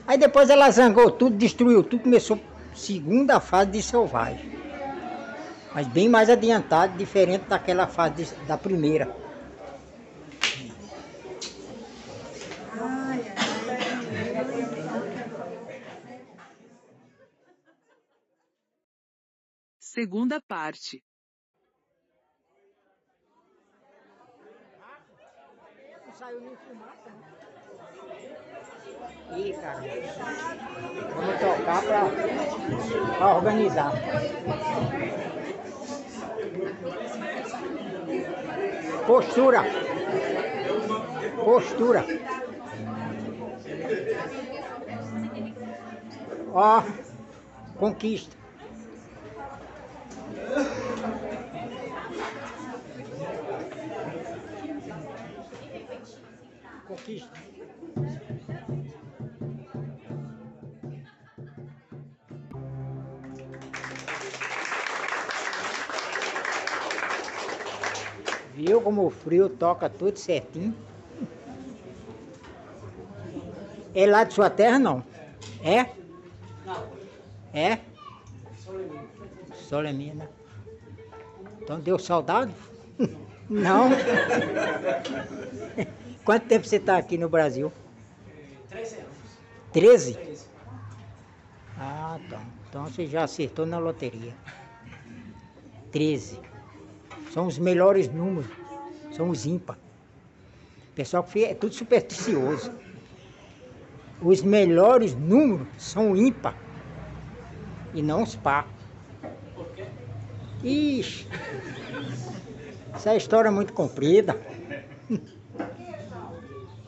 Aí depois ela zangou tudo, destruiu tudo, começou a segunda fase de selvagem. Mas bem mais adiantado, diferente daquela fase da primeira. Segunda parte. Ih, cara. Vamos tocar para organizar. Postura. Ó, conquista. Conquista. Viu como o frio toca tudo certinho? É lá de sua terra, não? É? Não. É? Solemina. Solemina. Então deu saudade? Não? Quanto tempo você está aqui no Brasil? 13 anos. 13? 13. Ah, tá. Então você já acertou na loteria. 13. São os melhores números. São os ímpar. O pessoal que é tudo supersticioso. Os melhores números são ímpar. E não os par. Por quê? Ixi. Essa é história muito comprida.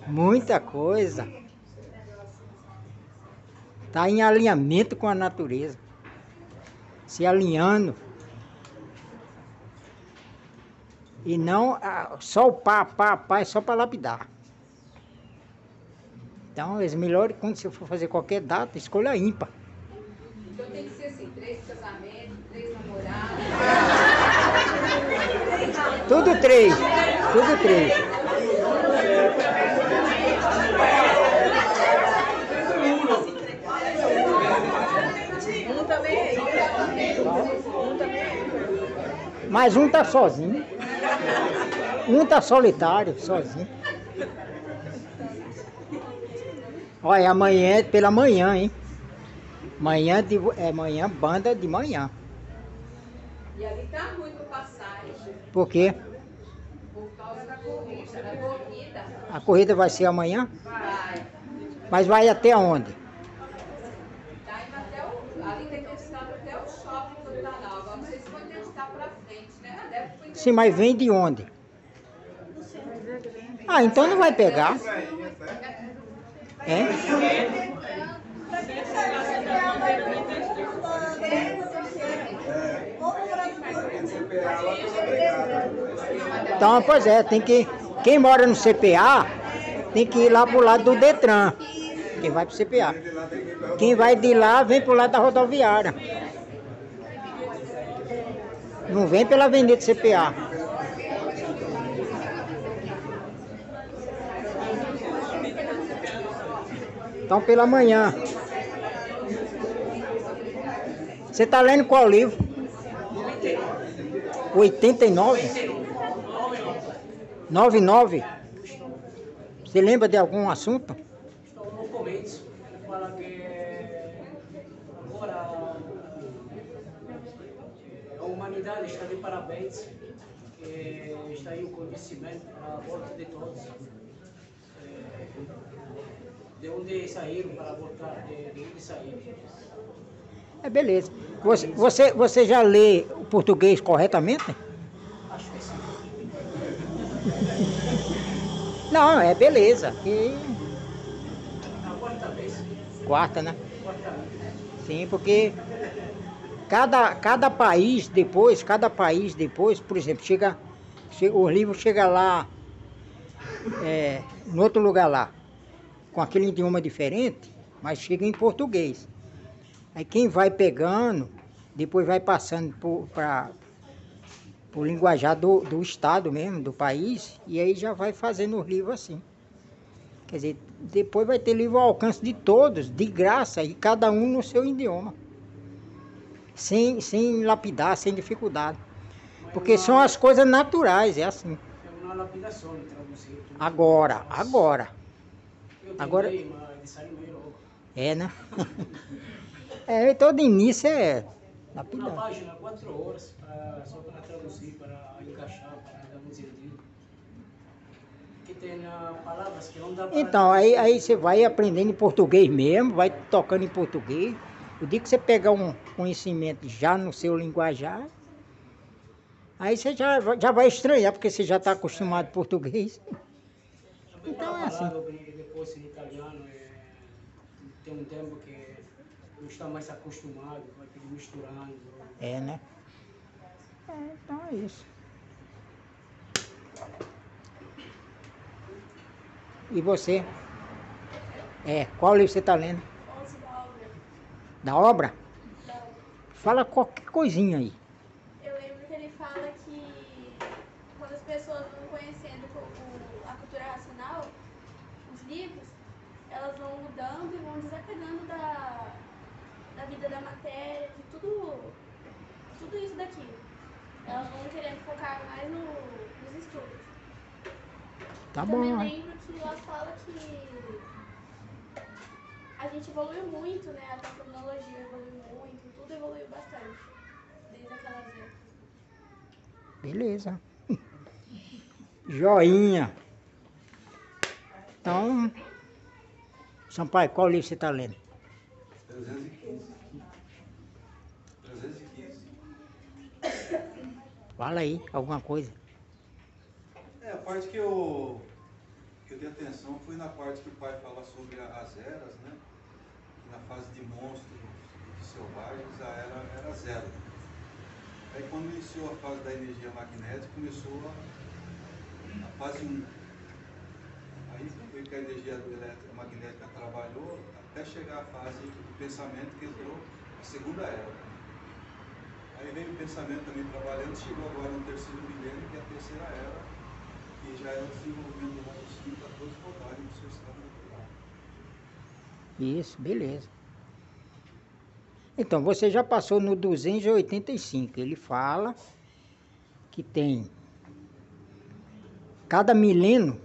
Muita coisa. Está em alinhamento com a natureza. Se alinhando. E não só o pá é só para lapidar. Então, é melhor quando você for fazer qualquer data, escolha ímpar. Então tem que ser assim, 3 casamentos, 3 namorados. Tudo 3. Tudo 3. Um também é Mas um tá sozinho. Um tá solitário, sozinho. Olha, amanhã é pela manhã, hein? Manhã, banda de manhã. E ali tá ruim para passagem. Por quê? Por causa da corrida. A corrida vai ser amanhã? Vai. Mas vai até onde? Tá indo até ali tem testado até o shopping do Pantanal. Agora não sei se vai testar para frente, né? Sim, mas vem de onde? Ah, então não vai pegar. É? Então, pois é, tem que... Quem mora no CPA tem que ir lá pro lado do Detran. Quem vai pro CPA. Quem vai de lá vem pro lado da rodoviária. Não vem pela avenida CPA. Então pela manhã. Você tá lendo qual livro? 89? 99? Você lembra de algum assunto? Estou no começo. Fala que agora a humanidade está de parabéns, que está aí o conhecimento à volta de todos. De onde saíram para voltar, de onde saíram. É beleza. Você já lê o português corretamente? Acho que sim. Não, é beleza. E... A quarta vez. Quarta, né? Quarta vez. Sim, porque cada país depois, por exemplo, o livro chega lá, em outro lugar lá, com aquele idioma diferente, mas chega em português. Aí quem vai pegando, depois vai passando para o linguajar do estado mesmo, do país, e aí já vai fazendo os livros assim. Quer dizer, depois vai ter livro ao alcance de todos, de graça, e cada um no seu idioma. Sem lapidar, sem dificuldade. Porque são as coisas naturais, é assim. É uma lapidação, traduzir. Agora. Agora. Mas sai meio louco. É, né? Todo início é Uma lapidar. página, 4 horas, só para traduzir, para encaixar, para dar um sentido. Que tem palavras que não dá para... Então, aí você vai aprendendo em português mesmo, vai tocando em português. O dia que você pegar um conhecimento já no seu linguajar, aí você já vai estranhar, porque você já está acostumado ao português. Então é assim. Depois em italiano, tem um tempo que não está mais acostumado, vai ter que misturando. É, né? Então é isso. E você? Qual livro você está lendo? Da obra? Fala qualquer coisinha aí. Eu lembro que ele fala que quando as pessoas vão conhecendo a cultura racional, os livros, elas vão mudando e vão desapegando da vida da matéria, de tudo isso daqui. Elas vão querendo focar mais nos estudos. Tá Também bom. lembro que ela fala que a gente evoluiu muito, né? A tecnologia evoluiu muito, tudo evoluiu bastante, desde aquelas épocas. Beleza. Joinha. Então, Sampaio, qual livro você está lendo? 315. Fala aí, alguma coisa. A parte que eu dei atenção foi na parte que o pai fala sobre as eras, né? Na fase de monstros e selvagens, a era zero. Aí quando iniciou a fase da energia magnética, começou a fase 1. Aí foi que a energia magnética trabalhou até chegar à fase do pensamento, que entrou a segunda era. Aí veio o pensamento também trabalhando, chegou agora no terceiro milênio, que é a terceira era, que já é o desenvolvimento do raciocínio para todos voltarem para o seu estado natural. Isso, beleza. Então, você já passou no 285. Ele fala que tem cada milênio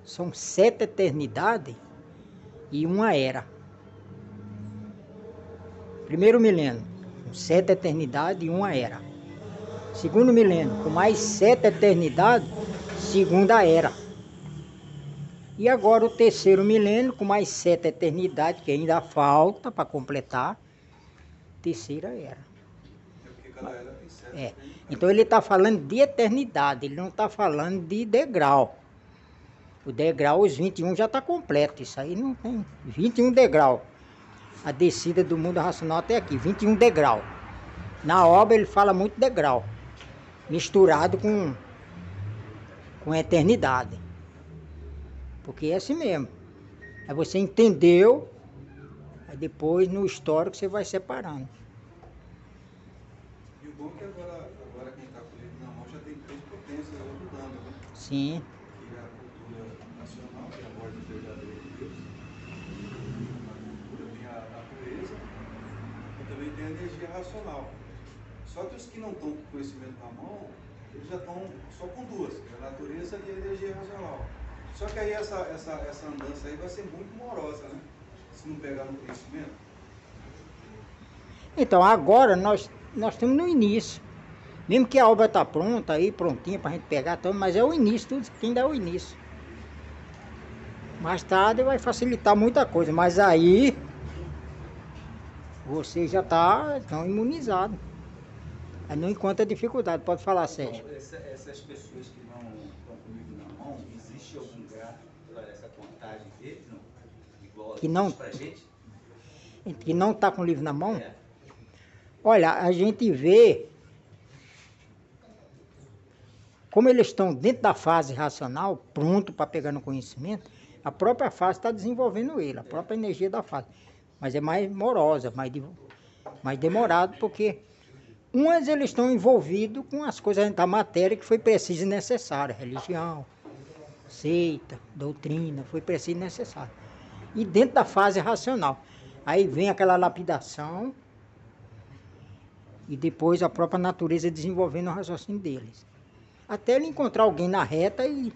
são 7 eternidades e uma era. Primeiro milênio, 7 eternidades e uma era. Segundo milênio, com mais 7 eternidades, segunda era. E agora o terceiro milênio, com mais 7 eternidades, que ainda falta para completar, terceira era. Porque cada era tem 7. É. Então ele está falando de eternidade, ele não está falando de degrau. O degrau, os 21 já está completo, isso aí não tem. 21 degrau. A descida do mundo racional até aqui, 21 degrau. Na obra ele fala muito degrau, misturado com a eternidade. Porque é assim mesmo. Aí você entendeu, aí depois no histórico você vai separando. E o bom é que agora quem está com o livro na mão já tem 3 potências ajudando, né? Sim. Que é a cultura nacional, que é a ordem verdadeira de Deus. A cultura tem a natureza e também tem a energia racional. Só que os que não estão com conhecimento na mão, eles já estão só com 2, que é a natureza e a energia racional. Só que aí essa andança aí vai ser muito morosa, né? Se não pegar no conhecimento. Então agora nós estamos no início. Mesmo que a obra está pronta aí, prontinha para a gente pegar, mas é o início, tudo que ainda é o início. Mais tarde vai facilitar muita coisa, mas aí você já está imunizado. Aí não encontra dificuldade, pode falar, Sérgio. Essas pessoas que não estão com o livro na mão, existe algum gráfico para essa contagem deles, não? Igual Que não, pra gente? Que não está com o livro na mão? É. Olha, a gente vê como eles estão dentro da fase racional, pronto para pegar no conhecimento, a própria fase está desenvolvendo ele, a própria energia da fase. Mas é mais morosa, mais demorado, porque umas eles estão envolvidos com as coisas da matéria que foi preciso e necessária, religião, seita, doutrina, foi preciso e necessário. E dentro da fase racional, aí vem aquela lapidação e depois a própria natureza desenvolvendo o raciocínio deles. Até ele encontrar alguém na reta e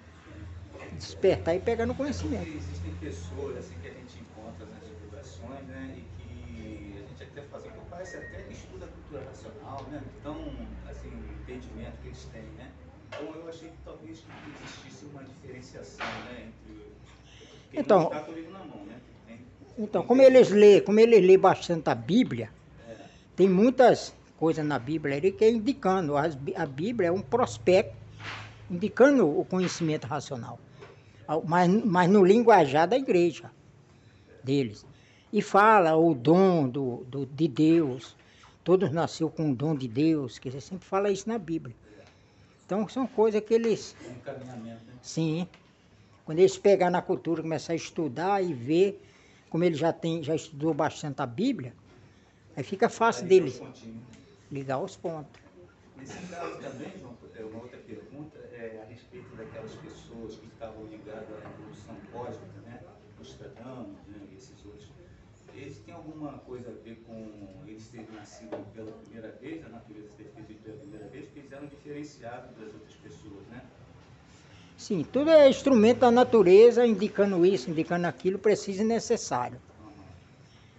despertar e pegar no conhecimento. Existem pessoas assim, que a gente encontra nas divulgações, né, e que a gente até faz, parece até que estuda a cultura racional, né, tão assim, o entendimento que eles têm, né. Então eu achei que talvez existisse uma diferenciação, né, entre quem então, não está com o livro na mão, né. Então, como eles lêem bastante a Bíblia, tem muitas coisas na Bíblia ali que é indicando, a Bíblia é um prospecto, indicando o conhecimento racional, mas no linguajar da igreja deles. E fala o dom de Deus, todos nasceram com o dom de Deus, que você sempre fala isso na Bíblia. Então são coisas que eles... encaminhamento, né? Sim. Quando eles pegar na cultura, começar a estudar e ver, como ele já estudou bastante a Bíblia, aí fica fácil deles ligar os pontos. Nesse caso também, João, uma outra pergunta é a respeito daquelas pessoas que estavam ligadas à Revolução Cósmica, né? Nostradamus, né? E esses outros. Eles têm alguma coisa a ver com eles terem nascido pela primeira vez, a natureza ter feito pela primeira vez, porque eles eram diferenciados das outras pessoas, né? Sim, tudo é instrumento da natureza, indicando isso, indicando aquilo, preciso e necessário.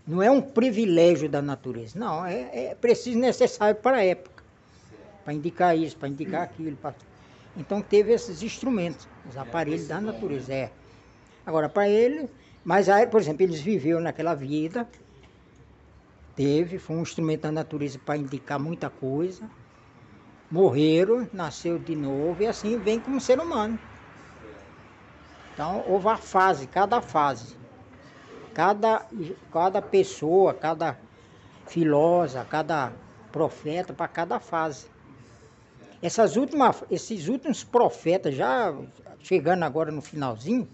Não é um privilégio da natureza, não, é preciso e necessário para a época. Para indicar isso, para indicar aquilo. Então teve esses instrumentos, os aparelhos da natureza. Agora, para ele, mas aí, por exemplo, eles viveram naquela vida, foi um instrumento da natureza para indicar muita coisa, morreram, nasceu de novo e assim vem como ser humano. Então houve a fase, cada fase. Cada pessoa, cada filósofo, cada profeta, para cada fase. Esses últimos profetas, já chegando agora no finalzinho,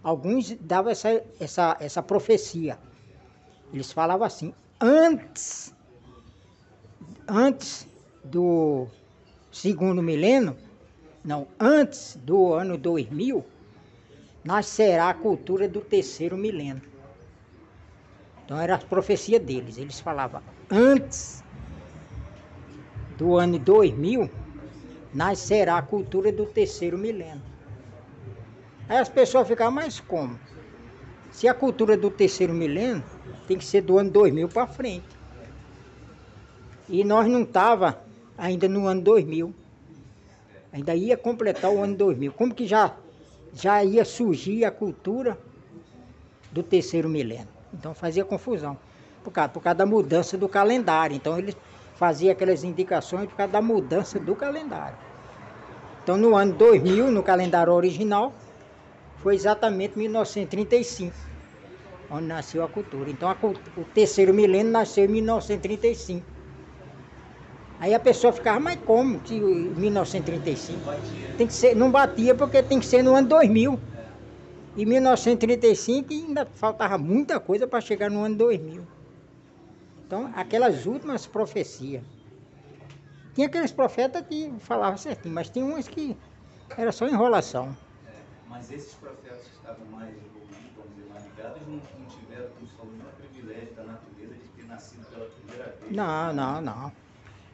alguns davam essa profecia. Eles falavam assim, antes do segundo milênio, não, antes do ano 2000, nascerá a cultura do terceiro milênio. Então era a profecia deles. Eles falavam, antes do ano 2000, nascerá a cultura do terceiro milênio. Aí as pessoas ficavam, mas como? Se a cultura do terceiro milênio tem que ser do ano 2000 para frente. E nós não estávamos ainda no ano 2000. Ainda ia completar o ano 2000. Como que já ia surgir a cultura do terceiro milênio? Então fazia confusão, por causa da mudança do calendário. Então ele fazia aquelas indicações por causa da mudança do calendário. Então no ano 2000, no calendário original, foi exatamente 1935, onde nasceu a cultura. Então o terceiro milênio nasceu em 1935. Aí a pessoa ficava, mas como? Que em 1935 tem que ser, não batia porque tem que ser no ano 2000. Em 1935 ainda faltava muita coisa para chegar no ano 2000. Então, aquelas últimas profecias. Tinha aqueles profetas que falavam certinho, mas tinha umas que era só enrolação. Mas esses profetas que estavam mais envolvidos, vamos dizer, mais ligados, não tiveram, como você falou, o privilégio da natureza de ter nascido pela primeira vez. Não.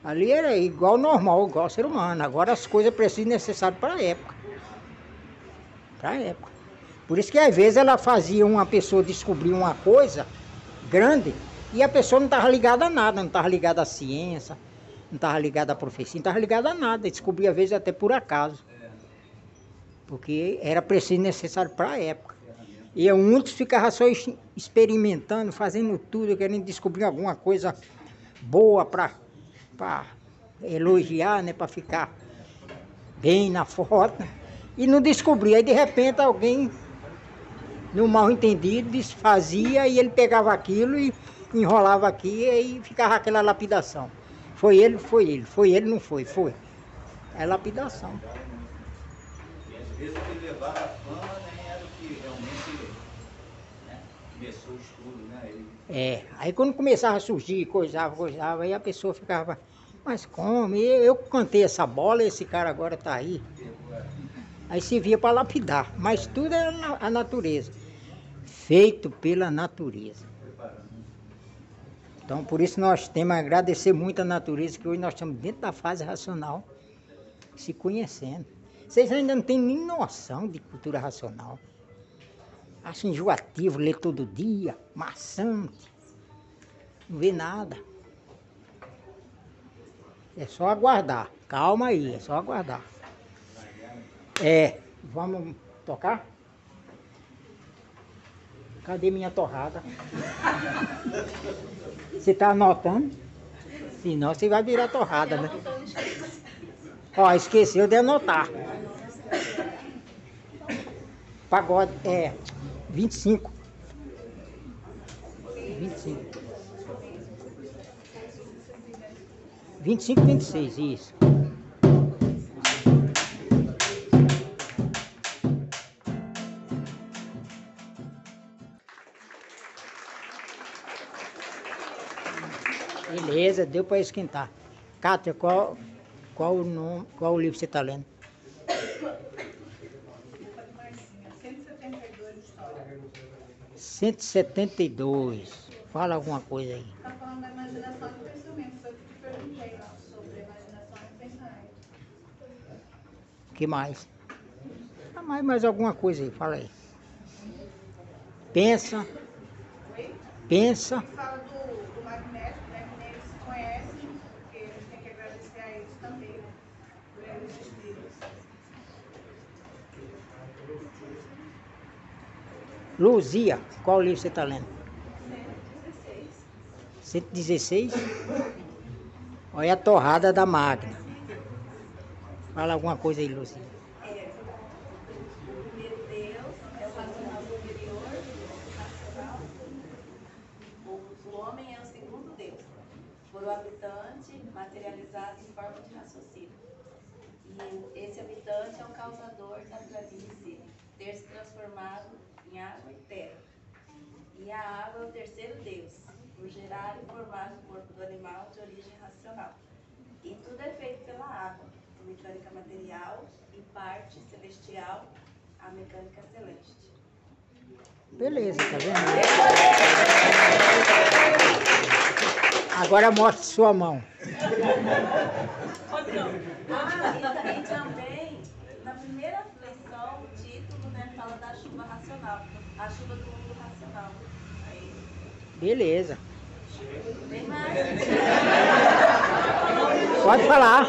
Ali era igual normal, igual ser humano. Agora as coisas precisam e necessárias para a época. Para a época. Por isso que às vezes ela fazia uma pessoa descobrir uma coisa grande e a pessoa não estava ligada a nada, não estava ligada à ciência, não estava ligada à profecia, não estava ligada a nada. Descobria às vezes até por acaso. Porque era preciso e necessário para a época. E muitos ficavam só experimentando, fazendo tudo, querendo descobrir alguma coisa boa para elogiar, né, para ficar bem na foto. E não descobria. Aí de repente alguém, no mal entendido, desfazia e ele pegava aquilo e enrolava aqui e aí ficava aquela lapidação. Foi ele, não foi. É lapidação. E às vezes o que levava a fama nem era o que realmente, né, começou o estudo, né? Aí quando começava a surgir, coisava, aí a pessoa ficava, mas como? Eu cantei essa bola e esse cara agora está aí. Aí se via para lapidar, mas tudo é a natureza, feito pela natureza. Então por isso nós temos a agradecer muito a natureza, que hoje nós estamos dentro da fase racional, se conhecendo. Vocês ainda não têm nem noção de cultura racional. Acho enjoativo ler todo dia, maçante, não vê nada. É só aguardar, calma aí, é só aguardar. Vamos tocar? Cadê minha torrada? Você está anotando? Senão você vai virar torrada, né? Ó, esqueceu de anotar. Pagode, 25. 25, 26, isso. Beleza, deu para esquentar. Cátia, qual o livro você está lendo? 172. Fala alguma coisa aí. Está falando da imaginação e pensamento. Foi o que te perguntei lá sobre imaginação e pensamento. O que mais? Mais alguma coisa aí, fala aí. Pensa. Fala do magnético, né? Que nem eles se conhecem, porque eles têm que agradecer a eles também, né? Por eles existirem. Luzia, qual livro você está lendo? 116. 116? Olha a torrada da máquina. Fala alguma coisa aí, Luzia. O primeiro Deus é o racional superior, racional. O homem é o segundo Deus, por o habitante materializado em forma de raciocínio. E esse habitante é o causador da planície ter se transformado em água e terra. E a água é o terceiro Deus, por gerar e formar o corpo do animal de origem racional. E tudo é feito pela água, a mecânica material e parte celestial, a mecânica celeste. Beleza, tá vendo? Agora mostre sua mão. E também, na primeira lição, o título, né, fala da chuva racional, a chuva do mundo racional. Aí, Beleza. tem mais. Pode falar.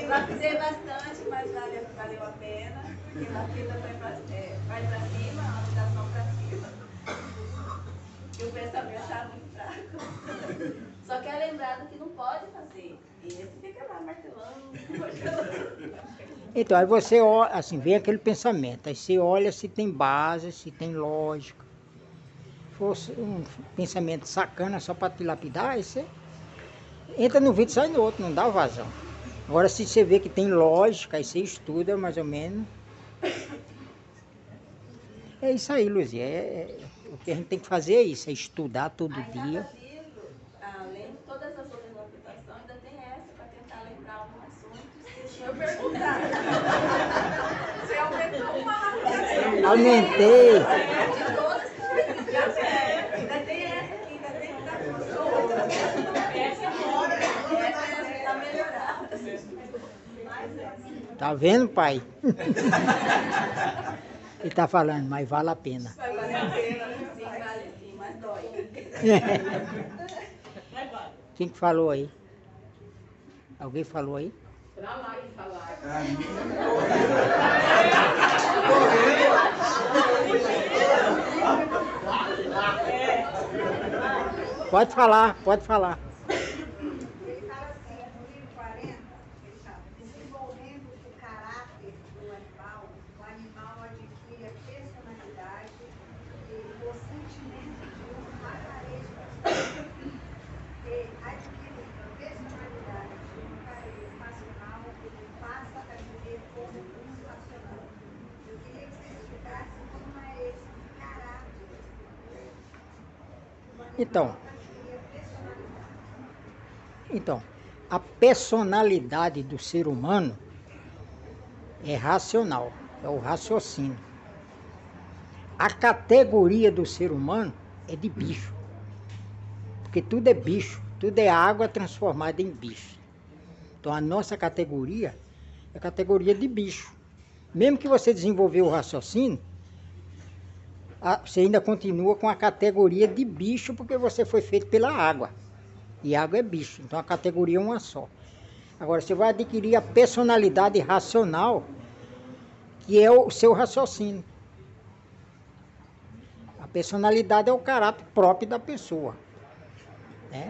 Lapidei bastante, mas valeu a pena, porque lapida vai pra cima, a lapidação pra cima. E o pensamento está muito fraco. Só que é lembrado que não pode fazer. E esse fica lá martelando. Então, aí você olha, assim, vem aquele pensamento. Aí você olha se tem base, se tem lógica. fosse um pensamento sacana só para te lapidar, aí você entra no vídeo e sai no outro, não dá vazão. Agora, se você vê que tem lógica, aí você estuda mais ou menos. É isso aí, Luzia. O que a gente tem que fazer é isso, é estudar todo dia. Cada livro, além de todas as outras lapitações, ainda tem essa para tentar lembrar algum assunto. Esqueci eu perguntar. Você aumentou uma lapitação. Aumentei. De todas que já tem. Ainda tem essa aqui, ainda tem que dar outra. Essa agora, essa está melhorada. Tá vendo, pai? Ele tá falando, mas vale a pena. Vai valer a pena, sim, vale sim, mas dói. Quem que falou aí? Alguém falou aí? Pra lá e falar. Pode falar, pode falar. Ele fala assim, no livro 40, ele fala, desenvolvendo o caráter do animal, o animal adquire a personalidade e o sentimento de um vacarejo e adquire a personalidade de um vacarejo racional e passa a viver como um racional. Eu queria que você explicasse como é esse caráter. Então, a personalidade do ser humano é racional, é o raciocínio. A categoria do ser humano é de bicho, porque tudo é bicho, tudo é água transformada em bicho. Então a nossa categoria é a categoria de bicho. Mesmo que você desenvolveu o raciocínio, você ainda continua com a categoria de bicho, porque você foi feito pela água. E água é bicho, então a categoria é uma só. Agora, você vai adquirir a personalidade racional, que é o seu raciocínio. A personalidade é o caráter próprio da pessoa.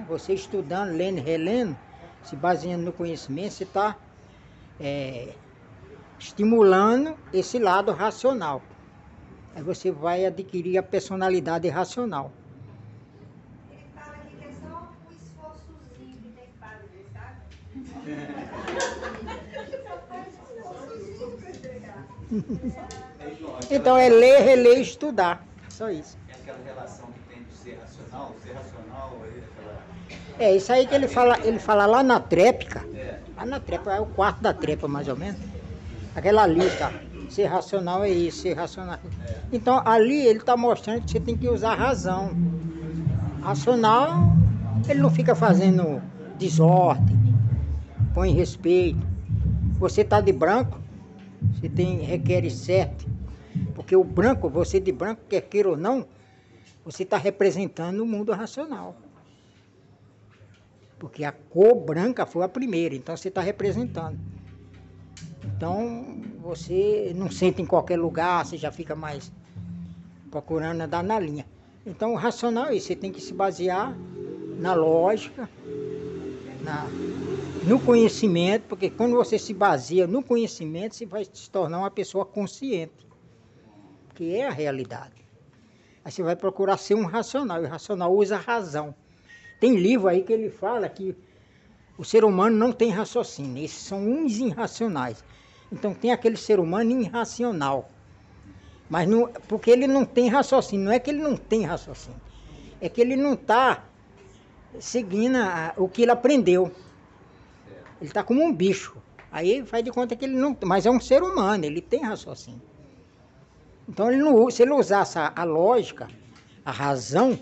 Você estudando, lendo, relendo, se baseando no conhecimento, você está estimulando esse lado racional. Aí você vai adquirir a personalidade racional. Ele fala aqui que é só o esforçozinho que tem que fazer, sabe? Só faz o esforçozinho para chegar. Então é ler, reler e estudar. Só isso. É aquela relação que tem de ser racional aí aquela... Isso aí que ele fala lá na trépica. Lá na trépica, é o quarto da trepa mais ou menos. Aquela lista. Ser racional é isso, ser racional. Então ali ele está mostrando que você tem que usar a razão. Racional, ele não fica fazendo desordem, põe respeito. Você está de branco, você requer certo. Porque o branco, você de branco, quer queira ou não, você está representando o mundo racional. Porque a cor branca foi a primeira, então você está representando. Então, você não senta em qualquer lugar, você já fica mais procurando andar na linha. Então, o racional é isso, você tem que se basear na lógica, no conhecimento, porque quando você se baseia no conhecimento, você vai se tornar uma pessoa consciente, que é a realidade. Aí você vai procurar ser um racional, e o racional usa a razão. Tem livro aí que ele fala que o ser humano não tem raciocínio, esses são uns irracionais. Então tem aquele ser humano irracional. Mas não, porque ele não tem raciocínio, não é que ele não tem raciocínio. É que ele não está seguindo o que ele aprendeu. Ele está como um bicho. Aí ele faz de conta que ele não... Mas é um ser humano, ele tem raciocínio. Então ele não, se ele usasse a lógica, a razão,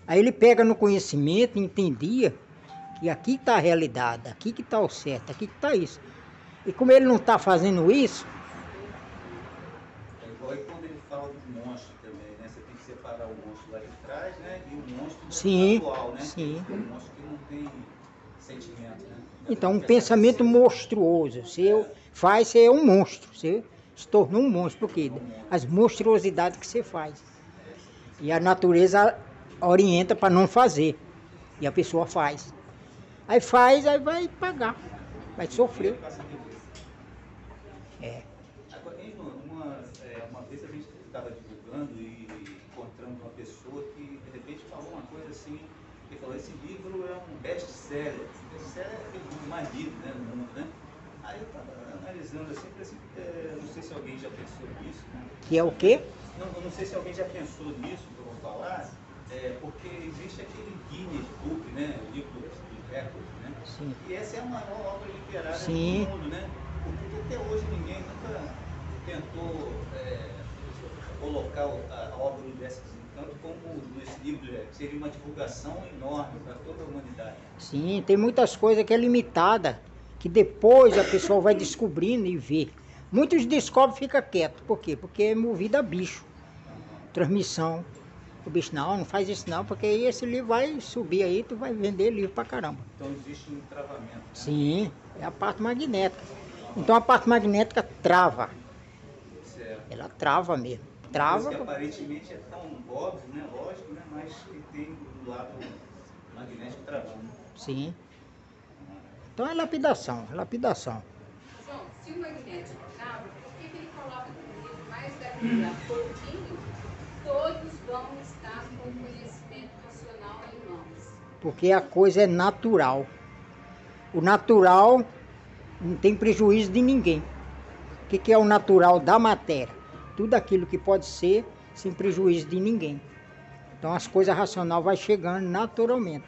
aí ele pega no conhecimento e entendia que aqui está a realidade, aqui que está o certo, aqui que está isso. E como ele não está fazendo isso... É igual aí quando ele fala do monstro também, né? Você tem que separar o monstro lá de trás, né? E o monstro atual, né? Sim. O monstro que não tem sentimento, né? Então, um pensamento monstruoso. Você faz, você é um monstro. Você se tornou um monstro, porque as monstruosidades que você faz. E a natureza orienta para não fazer. E a pessoa faz. Aí faz, aí vai pagar. Vai sofrer. Agora, uma vez a gente estava divulgando e encontrando uma pessoa que de repente falou uma coisa assim, que falou, esse livro é um best-seller. Best-seller é aquele livro mais lido, né, no mundo, né? Aí eu estava analisando assim, não sei se alguém já pensou nisso, né? Que é o quê? Eu não sei se alguém já pensou nisso que eu vou falar, porque existe aquele Guinness Book, né? O livro de recordes, né? Sim. E essa é a maior obra literária Sim. do mundo, né? Por que até hoje ninguém nunca tentou colocar a obra do Décio Desencanto como nesse livro, que seria uma divulgação enorme para toda a humanidade? Sim, tem muitas coisas que é limitada, que depois a pessoa vai descobrindo e vê. Muitos descobrem e ficam quietos. Por quê? Porque é movido a bicho. Transmissão. O bicho, não faz isso não, porque aí esse livro vai subir aí, tu vai vender livro pra caramba. Então existe um travamento, né? Sim, é a parte magnética. Então a parte magnética trava. Certo. Ela trava mesmo. Trava. Que aparentemente é tão óbvio, né? Lógico, né? Mas ele tem um lado magnético travando. Sim. Então é lapidação, é lapidação. João, se o magnético trava, por que ele coloca no livro mais daqui a pouquinho? Todos vão estar com conhecimento racional em mãos. Porque a coisa é natural. O natural não tem prejuízo de ninguém. O que é o natural da matéria? Tudo aquilo que pode ser sem prejuízo de ninguém. Então as coisas racionais vão chegando naturalmente.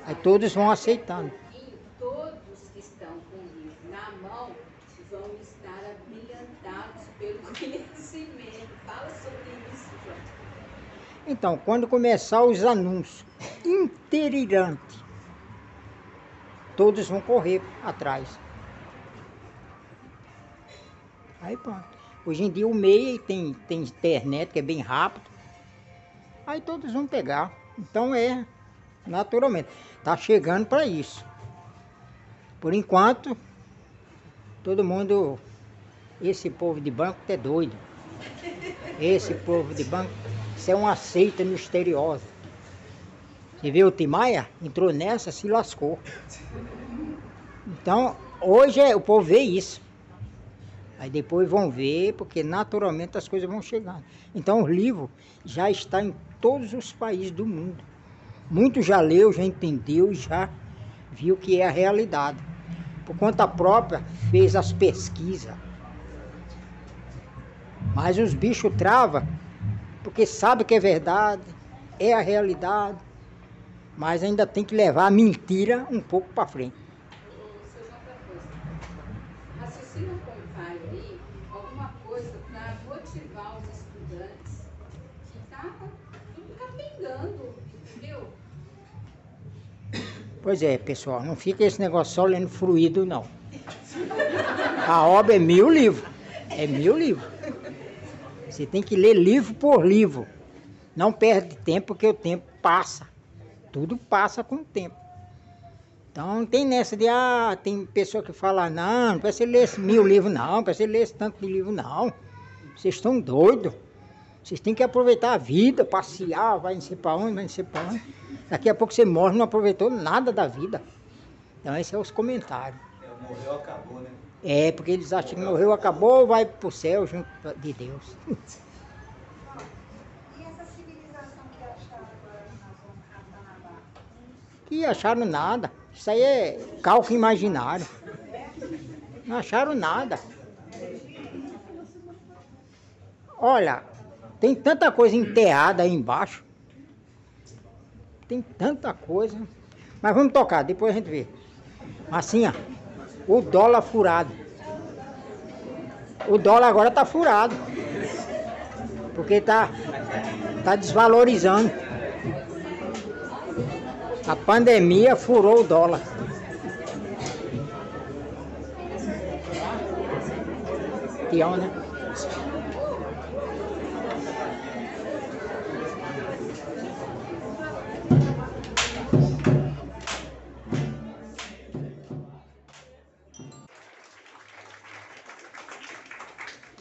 Aí todos vão aceitando. Todos que estão com o livro na mão vão estar abrilhantados pelo conhecimento. Fala sobre isso, João. Então, quando começar os anúncios interirantes, todos vão correr atrás. Aí pronto. Hoje em dia o meio tem internet que é bem rápido. Aí todos vão pegar. Então é naturalmente. Tá chegando para isso. Por enquanto, todo mundo, esse povo de banco é doido. Esse povo de banco, isso é uma seita misteriosa. Você vê o Tim Maia? Entrou nessa, se lascou. Então, hoje o povo vê isso. Aí depois vão ver, porque naturalmente as coisas vão chegando. Então o livro já está em todos os países do mundo. Muitos já leu, já entendeu, já viu que é a realidade. Por conta própria, fez as pesquisas. Mas os bichos travam, porque sabe que é verdade, é a realidade, mas ainda tem que levar a mentira um pouco para frente. Raciocina com o pai aí, alguma coisa para motivar os estudantes que estavam tudo capengando, entendeu? Pois é, pessoal, não fica esse negócio só lendo fluido, não. A obra é 1000 livros. É 1000 livros. Você tem que ler livro por livro. Não perde tempo, porque o tempo passa. Tudo passa com o tempo. Então não tem nessa de, tem pessoa que fala, não precisa ler 1000 livros, não precisa ler esse tanto de livro, não. Vocês estão doidos. Vocês têm que aproveitar a vida, passear, vai não sei para onde, vai não sei para onde. Daqui a pouco você morre, não aproveitou nada da vida. Então esses são os comentários. Morreu, acabou, né? É, porque eles acham que morreu, acabou, vai pro céu junto de Deus. E essa civilização que acharam agora na zona Ratanabá? Que acharam nada. Isso aí é cálculo imaginário. Não acharam nada. Olha, tem tanta coisa enterrada aí embaixo. Tem tanta coisa. Mas vamos tocar, depois a gente vê. Assim, ó. O dólar furado. O dólar agora tá furado. Porque tá desvalorizando. A pandemia furou o dólar. Tião, né?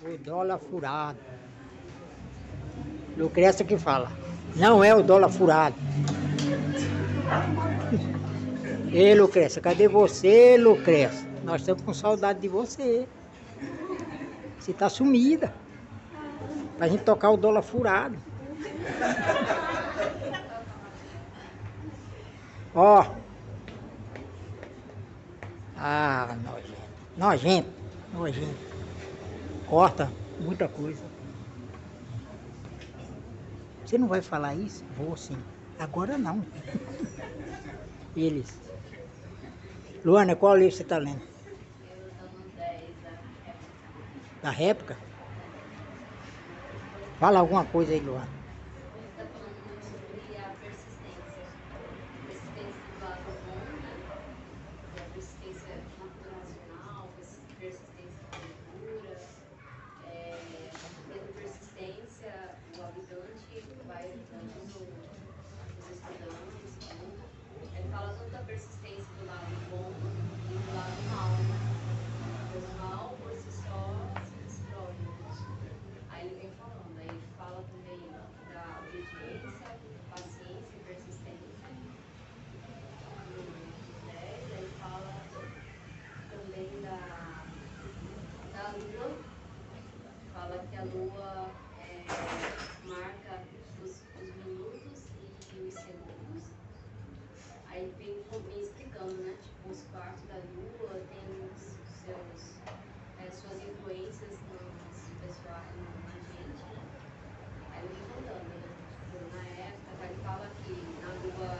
O dólar furado. Lucrécia que fala. Não é o dólar furado. Ei, Lucrécia, cadê você, Lucrécia? Nós estamos com saudade de você. Você está sumida. Pra gente tocar o dólar furado. Ó. Ah, nojento. Nojento. Corta muita coisa. Você não vai falar isso? Vou sim. Agora não. Eles. Luana, qual livro você está lendo? Eu estou no 10 Da réplica? Fala alguma coisa aí, Luana. Está falando muito sobre a persistência. Persistência do lado bom, né? A persistência na cultura racional, persistência na leitura. Tendo persistência, o habitante vai ajudando os estudantes. Ele fala tanto da persistência do lado bom e do lado mal. Pois o mal, por si só, se destrói. Aí ele vem falando, aí ele fala também da obediência, paciência e persistência. No 10, aí ele fala também da lua. Fala que a lua marca os minutos e os segundos. Aí vem explicando, né? Tipo, os quartos da lua tem suas influências pessoais na gente, né? Aí ele vem contando, né? Tipo, na época, ele fala que na lua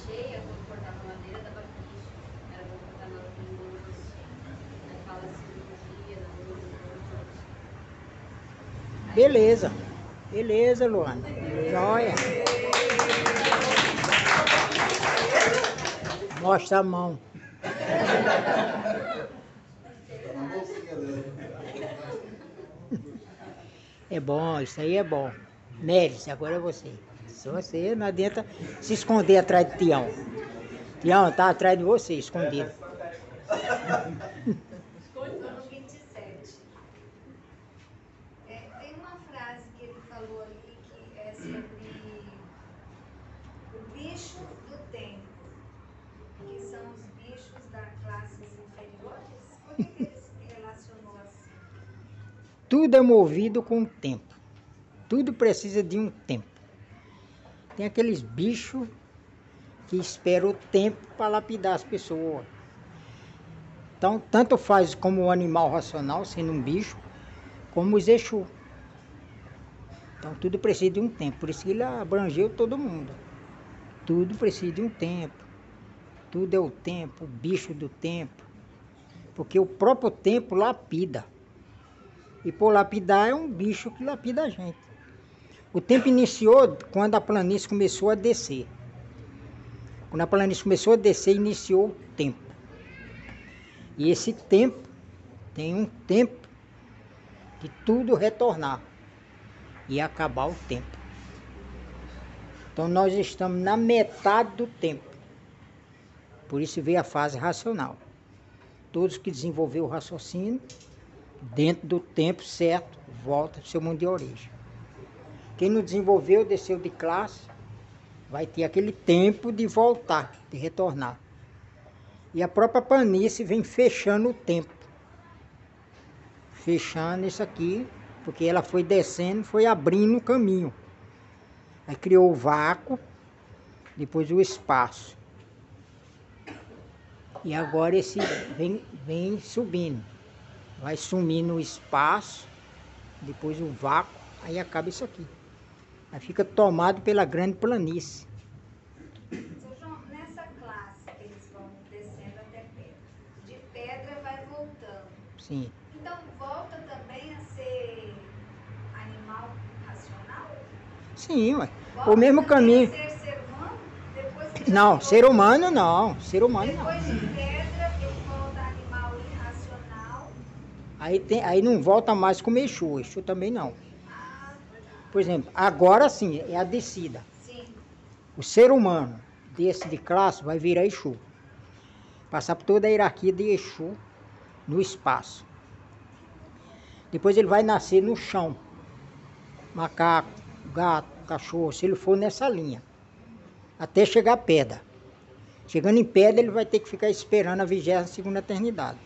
cheia, quando cortava a madeira, dava bicho. Era quando cortava na lua. Aí fala cirurgia na lua. Beleza. Beleza, Luana. Joia. Mostra a mão. É bom, isso aí é bom. Mérito, agora é você. Se você não adianta se esconder atrás de Tião. Tião tá atrás de você, escondido. No 27. Tem uma frase que ele falou ali que é sobre o bicho do tempo, que são os bichos das classes inferiores. Por que ele se relacionou assim? Tudo é movido com o tempo. Tudo precisa de um tempo. Tem aqueles bichos que esperam o tempo para lapidar as pessoas. Então, tanto faz como o animal racional, sendo um bicho, como os Exu. Então, tudo precisa de um tempo. Por isso que ele abrangeu todo mundo. Tudo precisa de um tempo. Tudo é o tempo, o bicho do tempo. Porque o próprio tempo lapida. E por lapidar é um bicho que lapida a gente. O tempo iniciou quando a planície começou a descer. Quando a planície começou a descer, iniciou o tempo. E esse tempo, tem um tempo de tudo retornar e acabar o tempo. Então nós estamos na metade do tempo. Por isso veio a fase racional. Todos que desenvolveram o raciocínio, dentro do tempo certo, volta ao seu mundo de origem. Quem não desenvolveu, desceu de classe, vai ter aquele tempo de voltar, de retornar. E a própria planície vem fechando o tempo. Fechando isso aqui, porque ela foi descendo, foi abrindo o caminho. Aí criou o vácuo, depois o espaço. E agora esse vem subindo. Vai sumindo o espaço, depois o vácuo, aí acaba isso aqui. Aí fica tomado pela grande planície. Seu João, nessa classe que eles vão descendo até pedra, de pedra vai voltando. Sim. Então volta também a ser animal racional? Sim, ué. Volta O mesmo também caminho. a ser humano? Depois que já Não, virou- ser humano não. Ser humano não. Depois de pedra, ele volta animal irracional. Aí não volta mais como Exu. Exu também não. Por exemplo, agora sim, é a descida. Sim. O ser humano desse de classe vai virar Exu. Passar por toda a hierarquia de Exu no espaço. Depois ele vai nascer no chão. Macaco, gato, cachorro, se ele for nessa linha. Até chegar a pedra. Chegando em pedra, ele vai ter que ficar esperando a 22ª eternidade.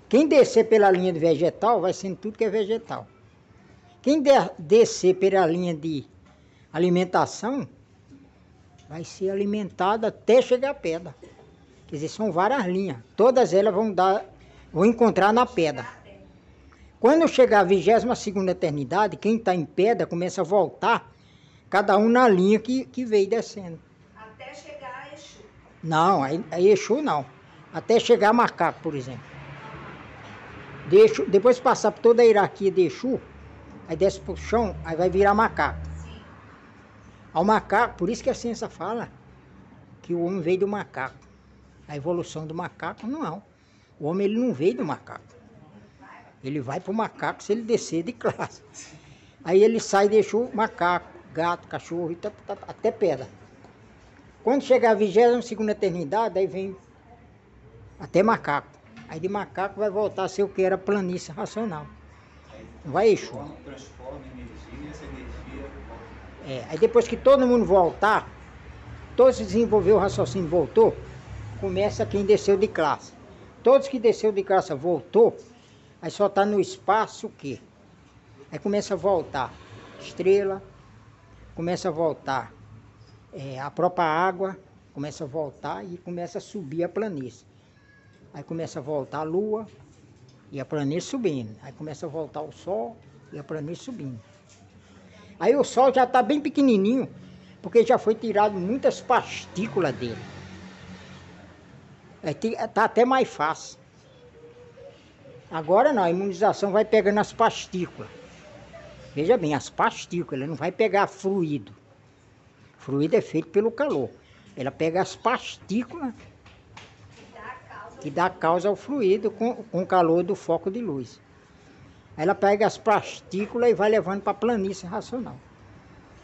Quem descer pela linha de vegetal, vai sendo tudo que é vegetal. Quem descer pela linha de alimentação, vai ser alimentado até chegar à pedra. Quer dizer, são várias linhas. Todas elas vão encontrar na pedra. Quando chegar a 22ª eternidade, quem está em pedra começa a voltar, cada um na linha que veio descendo. Até chegar a Exu. Não, a Exu não. Até chegar a macaco, por exemplo. Depois de passar por toda a hierarquia de Exu, aí desce para o chão, aí vai virar macaco. Sim. Ao macaco, por isso que a ciência fala que o homem veio do macaco. A evolução do macaco, não. O homem ele não veio do macaco. Ele vai para o macaco se ele descer de classe. Aí ele sai e deixa o macaco, gato, cachorro, até pedra. Quando chegar a 22ª eternidade, aí vem até macaco. Aí de macaco vai voltar a ser o que era planície racional. Não vai Exu. Transforma energia, essa energia... Aí depois que todo mundo voltar, todos que desenvolveu o raciocínio voltou, começa quem desceu de classe. Todos que desceu de classe voltou, aí só está no espaço o quê? Aí começa a voltar estrela, começa a voltar a própria água, começa a voltar e começa a subir a planície. Aí começa a voltar a lua e a planície subindo. Aí começa a voltar o sol e a planície subindo. Aí o sol já está bem pequenininho, porque já foi tirado muitas partículas dele. Está até mais fácil. Agora não, a imunização vai pegando as partículas. Veja bem, as partículas, ela não vai pegar fluido. Fluido é feito pelo calor. Ela pega as partículas que dá causa ao fluido com o calor do foco de luz. Ela pega as partículas e vai levando para a planície racional.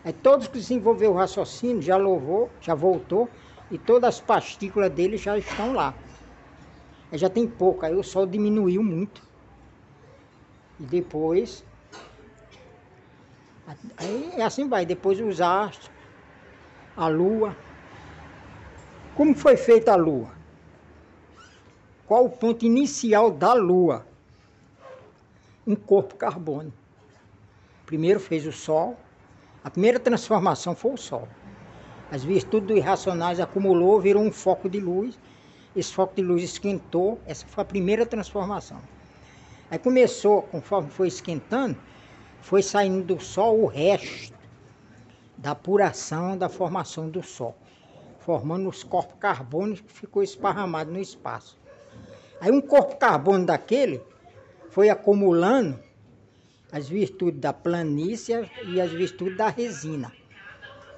Aí todos que desenvolveram o raciocínio já voltou, e todas as partículas dele já estão lá. Aí já tem pouco, aí o sol diminuiu muito. E depois, aí assim vai, depois os astros, a lua. Como foi feita a lua? Qual o ponto inicial da lua? Um corpo carbônico. Primeiro fez o sol, a primeira transformação foi o sol. As virtudes dos irracionais acumulou, virou um foco de luz. Esse foco de luz esquentou, essa foi a primeira transformação. Aí começou, conforme foi esquentando, foi saindo do sol o resto da apuração da formação do sol, formando os corpos carbônicos que ficou esparramado no espaço. Aí um corpo carbônico daquele foi acumulando as virtudes da planície e as virtudes da resina.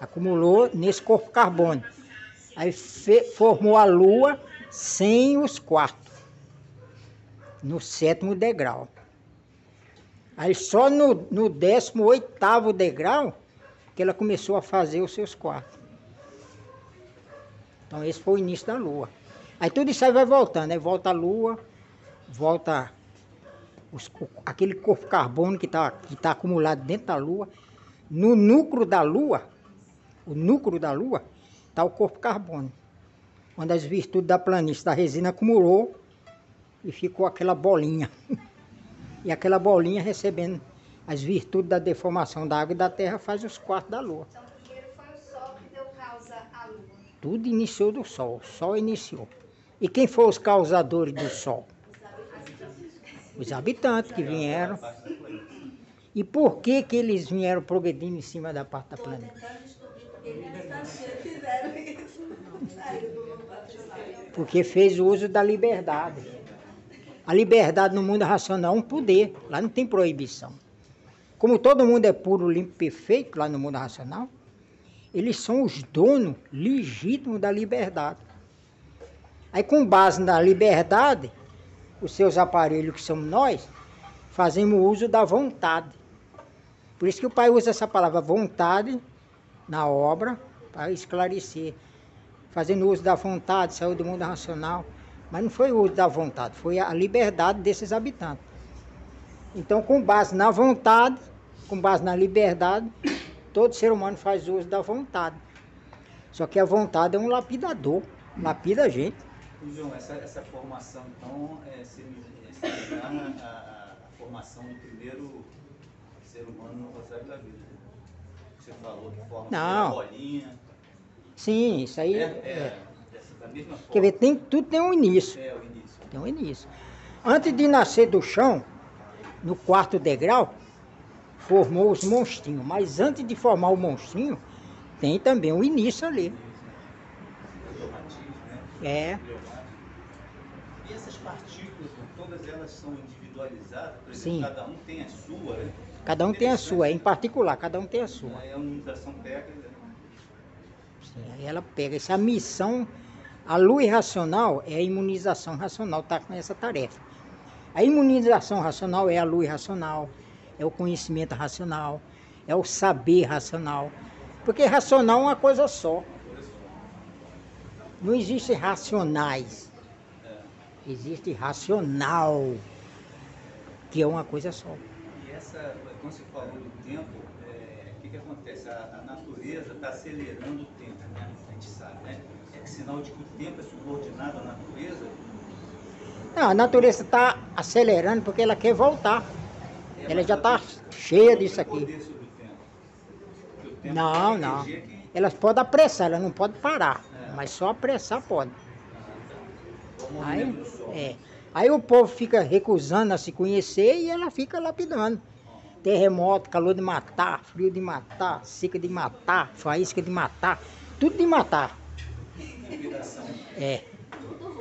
Acumulou nesse corpo carbônico. Aí formou a lua sem os quartos, no 7º degrau. Aí só no 18º degrau que ela começou a fazer os seus quartos. Então esse foi o início da lua. Aí tudo isso aí vai voltando, aí volta a lua, volta aquele corpo carbônico que tá acumulado dentro da lua. No núcleo da lua, está o corpo carbônico. Quando as virtudes da planície da resina acumulou e ficou aquela bolinha. E aquela bolinha recebendo as virtudes da deformação da água e da terra faz os quartos da lua. Então primeiro foi o sol que deu causa à lua. Tudo iniciou do sol, o sol iniciou. E quem foram os causadores do sol? Os habitantes que vieram. E por que eles vieram progredindo em cima da parte da planeta? Porque fez o uso da liberdade. A liberdade no mundo racional é um poder, lá não tem proibição. Como todo mundo é puro, limpo, perfeito lá no mundo racional, eles são os donos legítimos da liberdade. Aí com base na liberdade, os seus aparelhos, que somos nós, fazemos uso da vontade. Por isso que o pai usa essa palavra vontade na obra para esclarecer. Fazendo uso da vontade, saiu do mundo racional. Mas não foi o uso da vontade, foi a liberdade desses habitantes. Então, com base na vontade, com base na liberdade, todo ser humano faz uso da vontade. Só que a vontade é um lapidador, lapida a gente. João, essa formação, então, semelhante à formação do primeiro ser humano no rosário da vida. Você falou que forma Não. uma bolinha. Sim, isso aí. Da mesma forma. Quer ver, tudo tem um início. É, o início. Tem um início. Antes de nascer do chão, no quarto degrau, formou os monstrinhos. Mas antes de formar o monstrinho, tem também um início ali. É. E essas partículas, todas elas são individualizadas? Por exemplo, Sim. cada um tem a sua, né? Cada um tem a sua, em particular, cada um tem a sua. Aí a imunização pega. Sim, aí ela pega. Essa missão, a luz racional é a imunização racional, está com essa tarefa. A imunização racional é a luz racional, é o conhecimento racional, é o saber racional. Porque racional é uma coisa só. Não existe racionais. Existe racional, que é uma coisa só. E essa, quando você falou do tempo, o que acontece? A natureza está acelerando o tempo, né? A gente sabe, né? É sinal de que o tempo é subordinado à natureza? Não, a natureza está acelerando porque ela quer voltar. Ela já está cheia disso aqui. Não, não. Elas podem apressar, ela não pode parar. Mas só apressar pode. Aí o povo fica recusando a se conhecer e ela fica lapidando. Terremoto, calor de matar, frio de matar, seca de matar, faísca de matar, tudo de matar.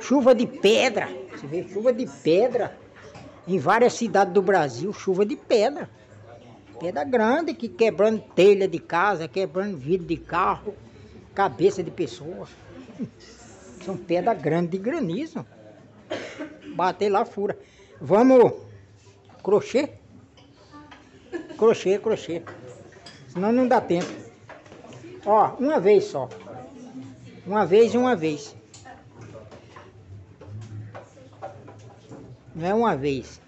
Chuva de pedra, você vê chuva de pedra em várias cidades do Brasil, chuva de pedra. Pedra grande que quebrando telha de casa, quebrando vidro de carro, cabeça de pessoas. São pedras grandes de granizo. Bater lá, fura. Vamos crochê? Crochê. Senão não dá tempo. Ó, uma vez só. Uma vez e uma vez. Não é uma vez.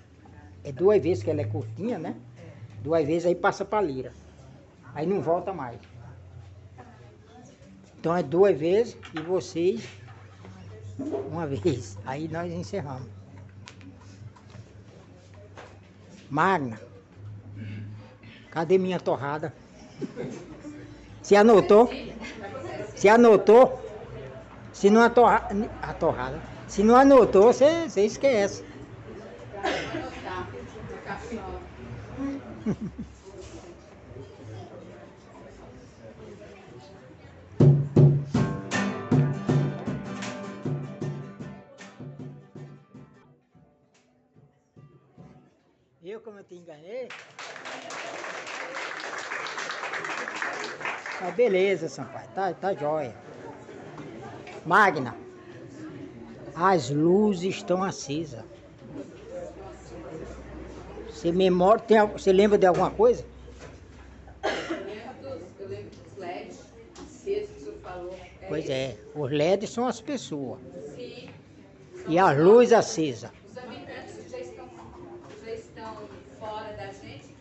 É 2 vezes que ela é curtinha, né? 2 vezes aí passa pra lira. Aí não volta mais. Então é 2 vezes e vocês uma vez. Aí nós encerramos. Magna, cadê minha torrada? Se anotou? Se anotou? Se não a torrada. Se não anotou, você esquece. Eu, como eu te enganei? Mas beleza, Sampaio, tá jóia. Magna, as luzes estão acesas. Você lembra de alguma coisa? Eu lembro dos LEDs acesos que o senhor falou. Pois é, os LEDs são as pessoas. Sim. E a luz acesa. Os habitantes que já estão fora da gente,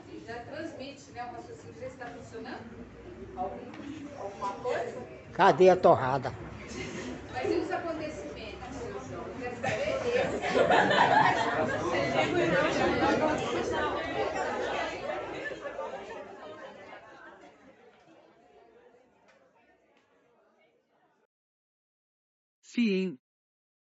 que já transmite, né? O raciocínio já está funcionando? Alguma coisa? Cadê a torrada? Mas e os acontecimentos, seu João? Eu quero saber Fim.